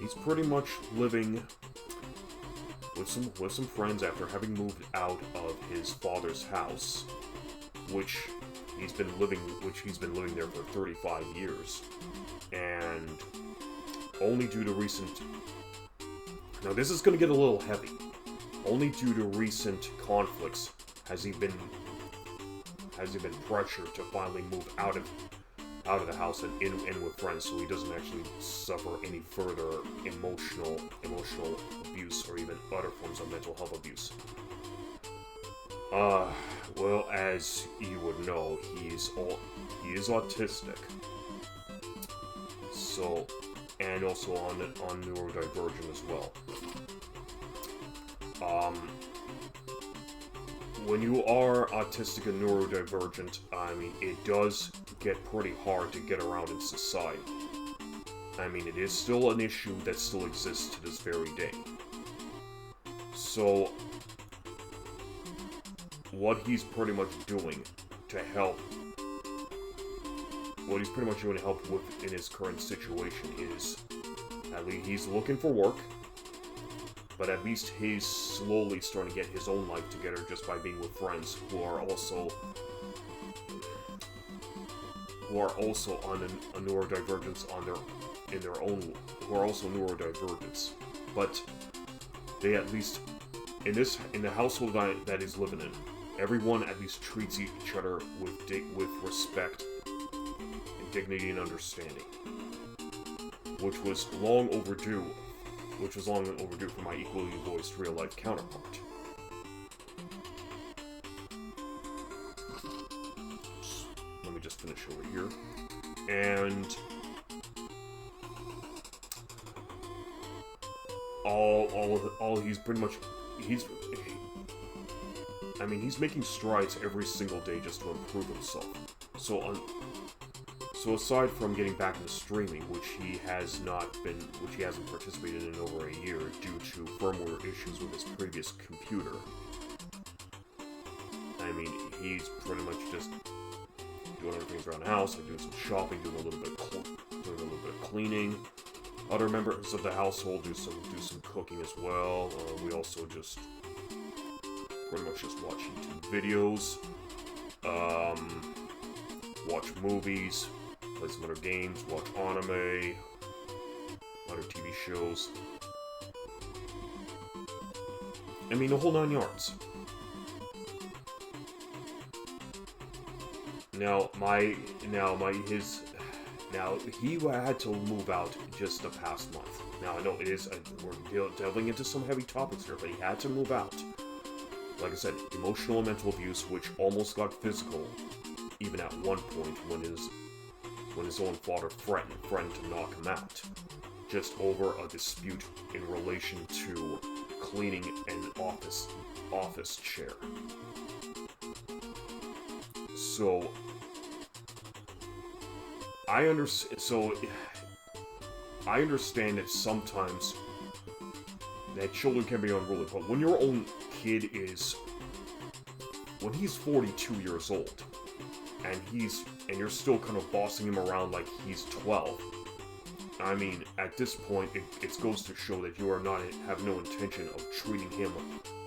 he's pretty much living with some friends after having moved out of his father's house, which he's been living there for 35 years, and only due to recent... Now this is going to get a little heavy. Only due to recent conflicts has he been pressured to finally move out of the house and in with friends, so he doesn't actually suffer any further emotional abuse or even other forms of mental health abuse. Well, as you would know, he is autistic. So, and also on neurodivergent as well. When you are autistic and neurodivergent, I mean, it does get pretty hard to get around in society. I mean, it is still an issue that still exists to this very day. So, what he's pretty much doing to help. What he's pretty much doing to help with in his current situation is, at least he's looking for work, but at least he's slowly starting to get his own life together just by being with friends who are also on a neurodivergence in their own, who are also neurodivergents, but they at least in the household that he's living in, everyone at least treats each other with respect and dignity and understanding, which was long overdue for my equally voiced real-life counterpart. Let me just finish over here. And all he's pretty much, he's making strides every single day just to improve himself. So aside from getting back into streaming, which he hasn't participated in over a year due to firmware issues with his previous computer, I mean, he's pretty much just doing other things around the house, like doing some shopping, doing a little bit of cleaning. Other members of the household do some cooking as well. We also just pretty much just watch YouTube videos, watch movies, play some other games, watch anime, other TV shows. I mean, the whole 9 yards. Now he had to move out just the past month. Now I know we're delving into some heavy topics here, but he had to move out. Like I said, emotional and mental abuse, which almost got physical, even at one point when his own father threatened to knock him out, just over a dispute in relation to cleaning an office chair. So I understand that sometimes that children can be unruly, but when your own kid when he's 42 years old, and you're still kind of bossing him around like he's 12, I mean, at this point, it goes to show that you have no intention of treating him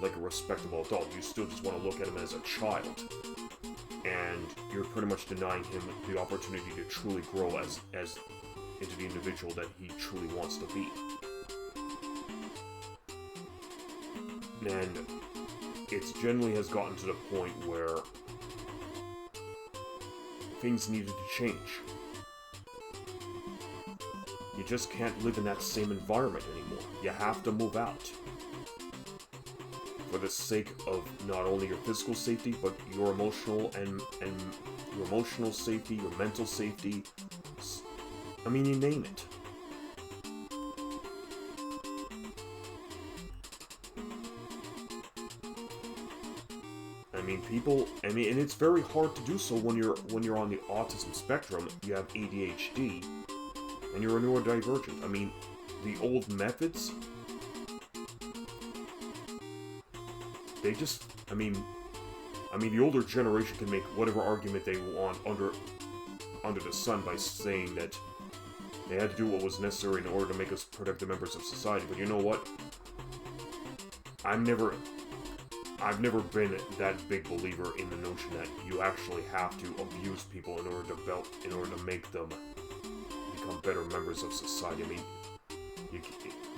like a respectable adult. You still just want to look at him as a child. And you're pretty much denying him the opportunity to truly grow as into the individual that he truly wants to be. And it generally has gotten to the point where things needed to change. You just can't live in that same environment anymore. You have to move out. For the sake of not only your physical safety, but your emotional and your emotional safety, your mental safety. I mean, you name it. And it's very hard to do so when you're on the autism spectrum. You have ADHD, and you're a neurodivergent. I mean, the old methods, they just, I mean, the older generation can make whatever argument they want under the sun by saying that they had to do what was necessary in order to make us productive members of society. But you know what? I've never been that big believer in the notion that you actually have to abuse people in order to make them become better members of society. I mean,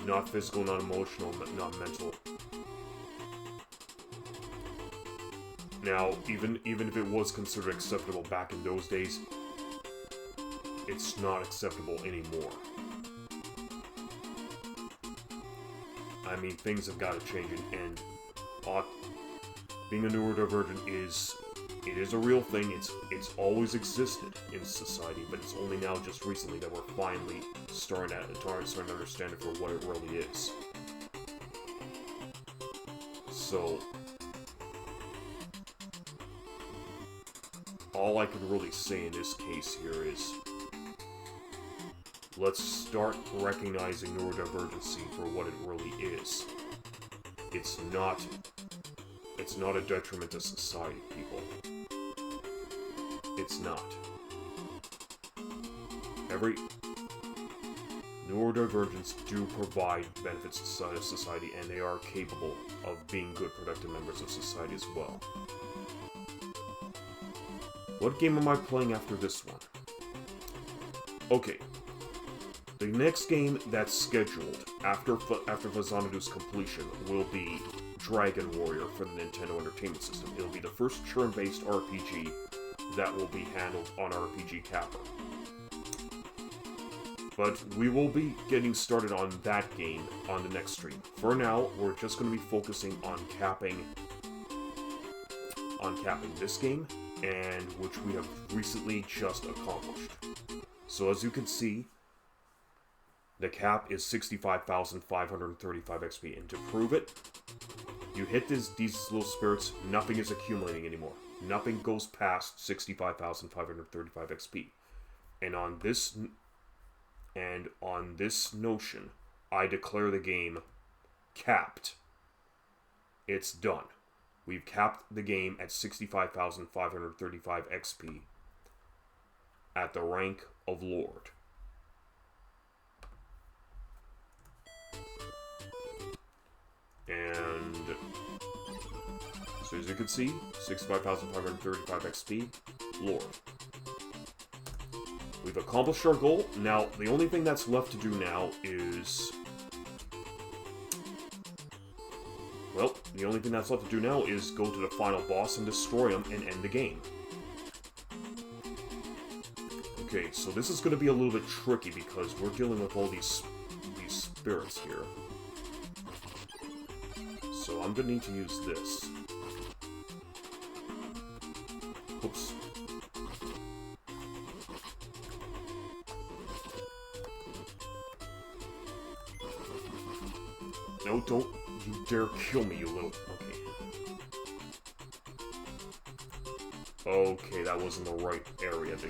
not physical, not emotional, not mental. Now, even if it was considered acceptable back in those days, it's not acceptable anymore. I mean, things have got to change, and being a neurodivergent is a real thing. It's always existed in society, but it's only now, just recently, that we're finally starting to understand it for what it really is. So, all I can really say in this case here is, let's start recognizing neurodivergency for what it really is. It's not a detriment to society, people. it's not. Every neurodivergents do provide benefits to society, and they are capable of being good, productive members of society as well. What game am I playing after this one? Okay. The next game that's scheduled after Faxanadu's completion will be Dragon Warrior for the Nintendo Entertainment System. It'll be the first turn-based RPG that will be handled on RPG Capper. But we will be getting started on that game on the next stream. For now, we're just going to be focusing on capping this game, and which we have recently just accomplished. So as you can see, the cap is 65,535 XP, and to prove it, you hit these little spirits, nothing is accumulating anymore. Nothing goes past 65,535 XP. And on this notion, I declare the game capped. It's done. We've capped the game at 65,535 XP at the rank of Lord. And so as you can see, 65,535 XP, Lord. We've accomplished our goal. Now, the only thing that's left to do now is... Well, the only thing that's left to do now is go to the final boss and destroy him and end the game. Okay, so this is going to be a little bit tricky because we're dealing with all these spirits here. So I'm going to need to use this. Oops. No, don't you dare kill me, you little... Okay. Okay, that wasn't the right area to...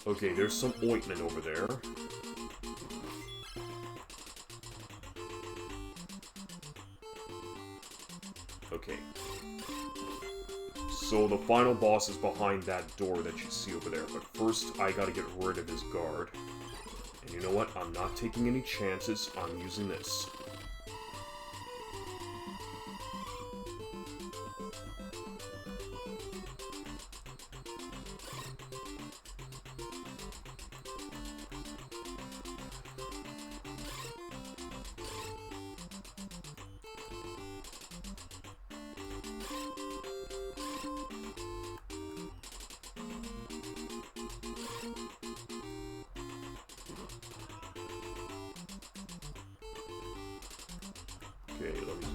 Okay, there's some ointment over there. Okay. So the final boss is behind that door that you see over there, but first I gotta get rid of his guard. And you know what? I'm not taking any chances. I'm using this. Okay, let me...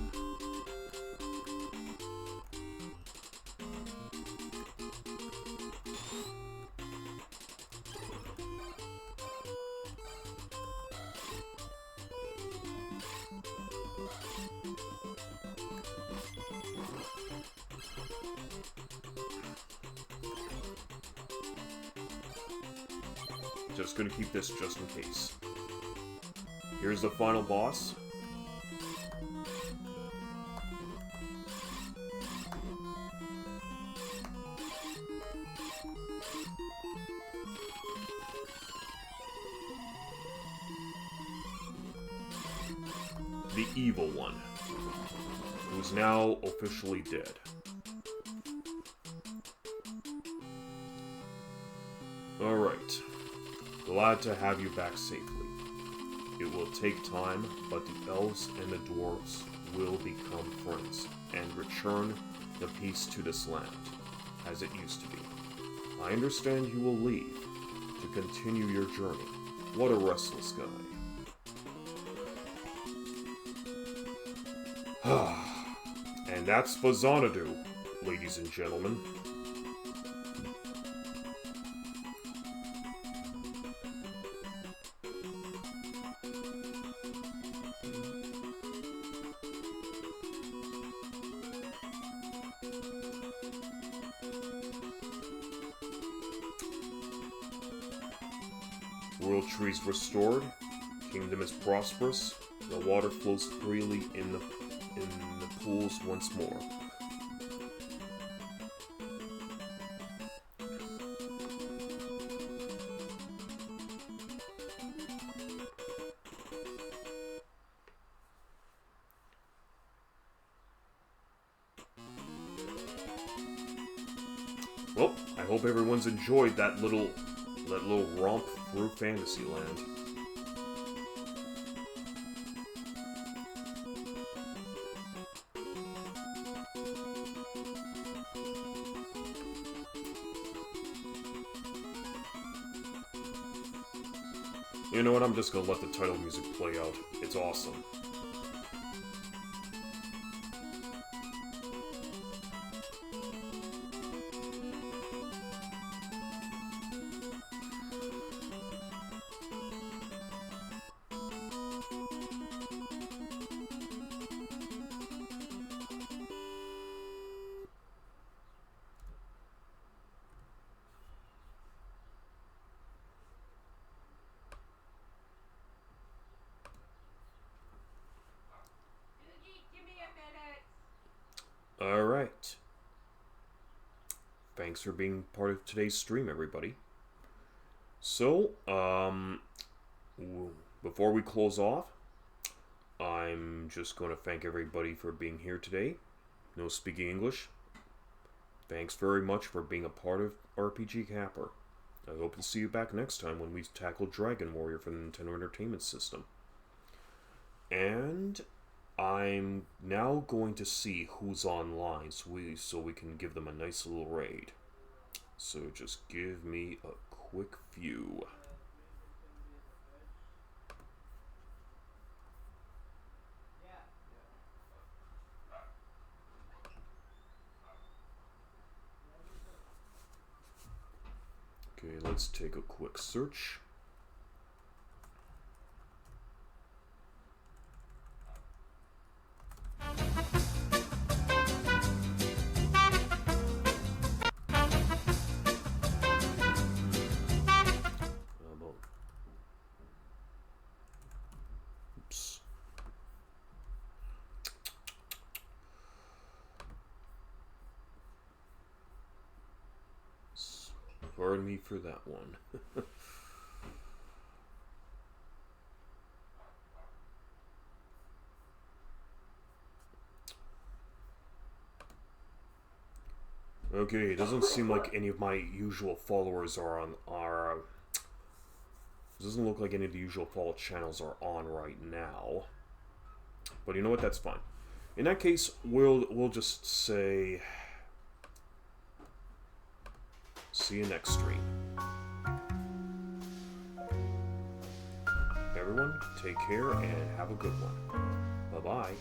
Just gonna keep this just in case. Here's the final boss. The evil one, who's now officially dead. Alright. Glad to have you back safely. It will take time, but the elves and the dwarves will become friends and return the peace to this land, as it used to be. I understand you will leave to continue your journey. What a restless guy. And that's Faxanadu, ladies and gentlemen. World trees restored. kingdom is prosperous. The water flows freely in the pools once more. Well, I hope everyone's enjoyed that little romp through Fantasyland. You know what? I'm just gonna let the title music play out. It's awesome. Alright. Thanks for being part of today's stream, everybody. So, before we close off, I'm just going to thank everybody for being here today. No speaking English. Thanks very much for being a part of RPG Capper. I hope to see you back next time when we tackle Dragon Warrior for the Nintendo Entertainment System. And I'm now going to see who's online so we can give them a nice little raid. So just give me a quick view. Okay, let's take a quick search. Oops. Pardon me for that one. Okay, it doesn't seem like any of my usual followers are on our. It doesn't look like any of the usual follow channels are on right now. But you know what? That's fine. In that case, we'll just say see you next stream. Everyone, take care and have a good one. Bye-bye.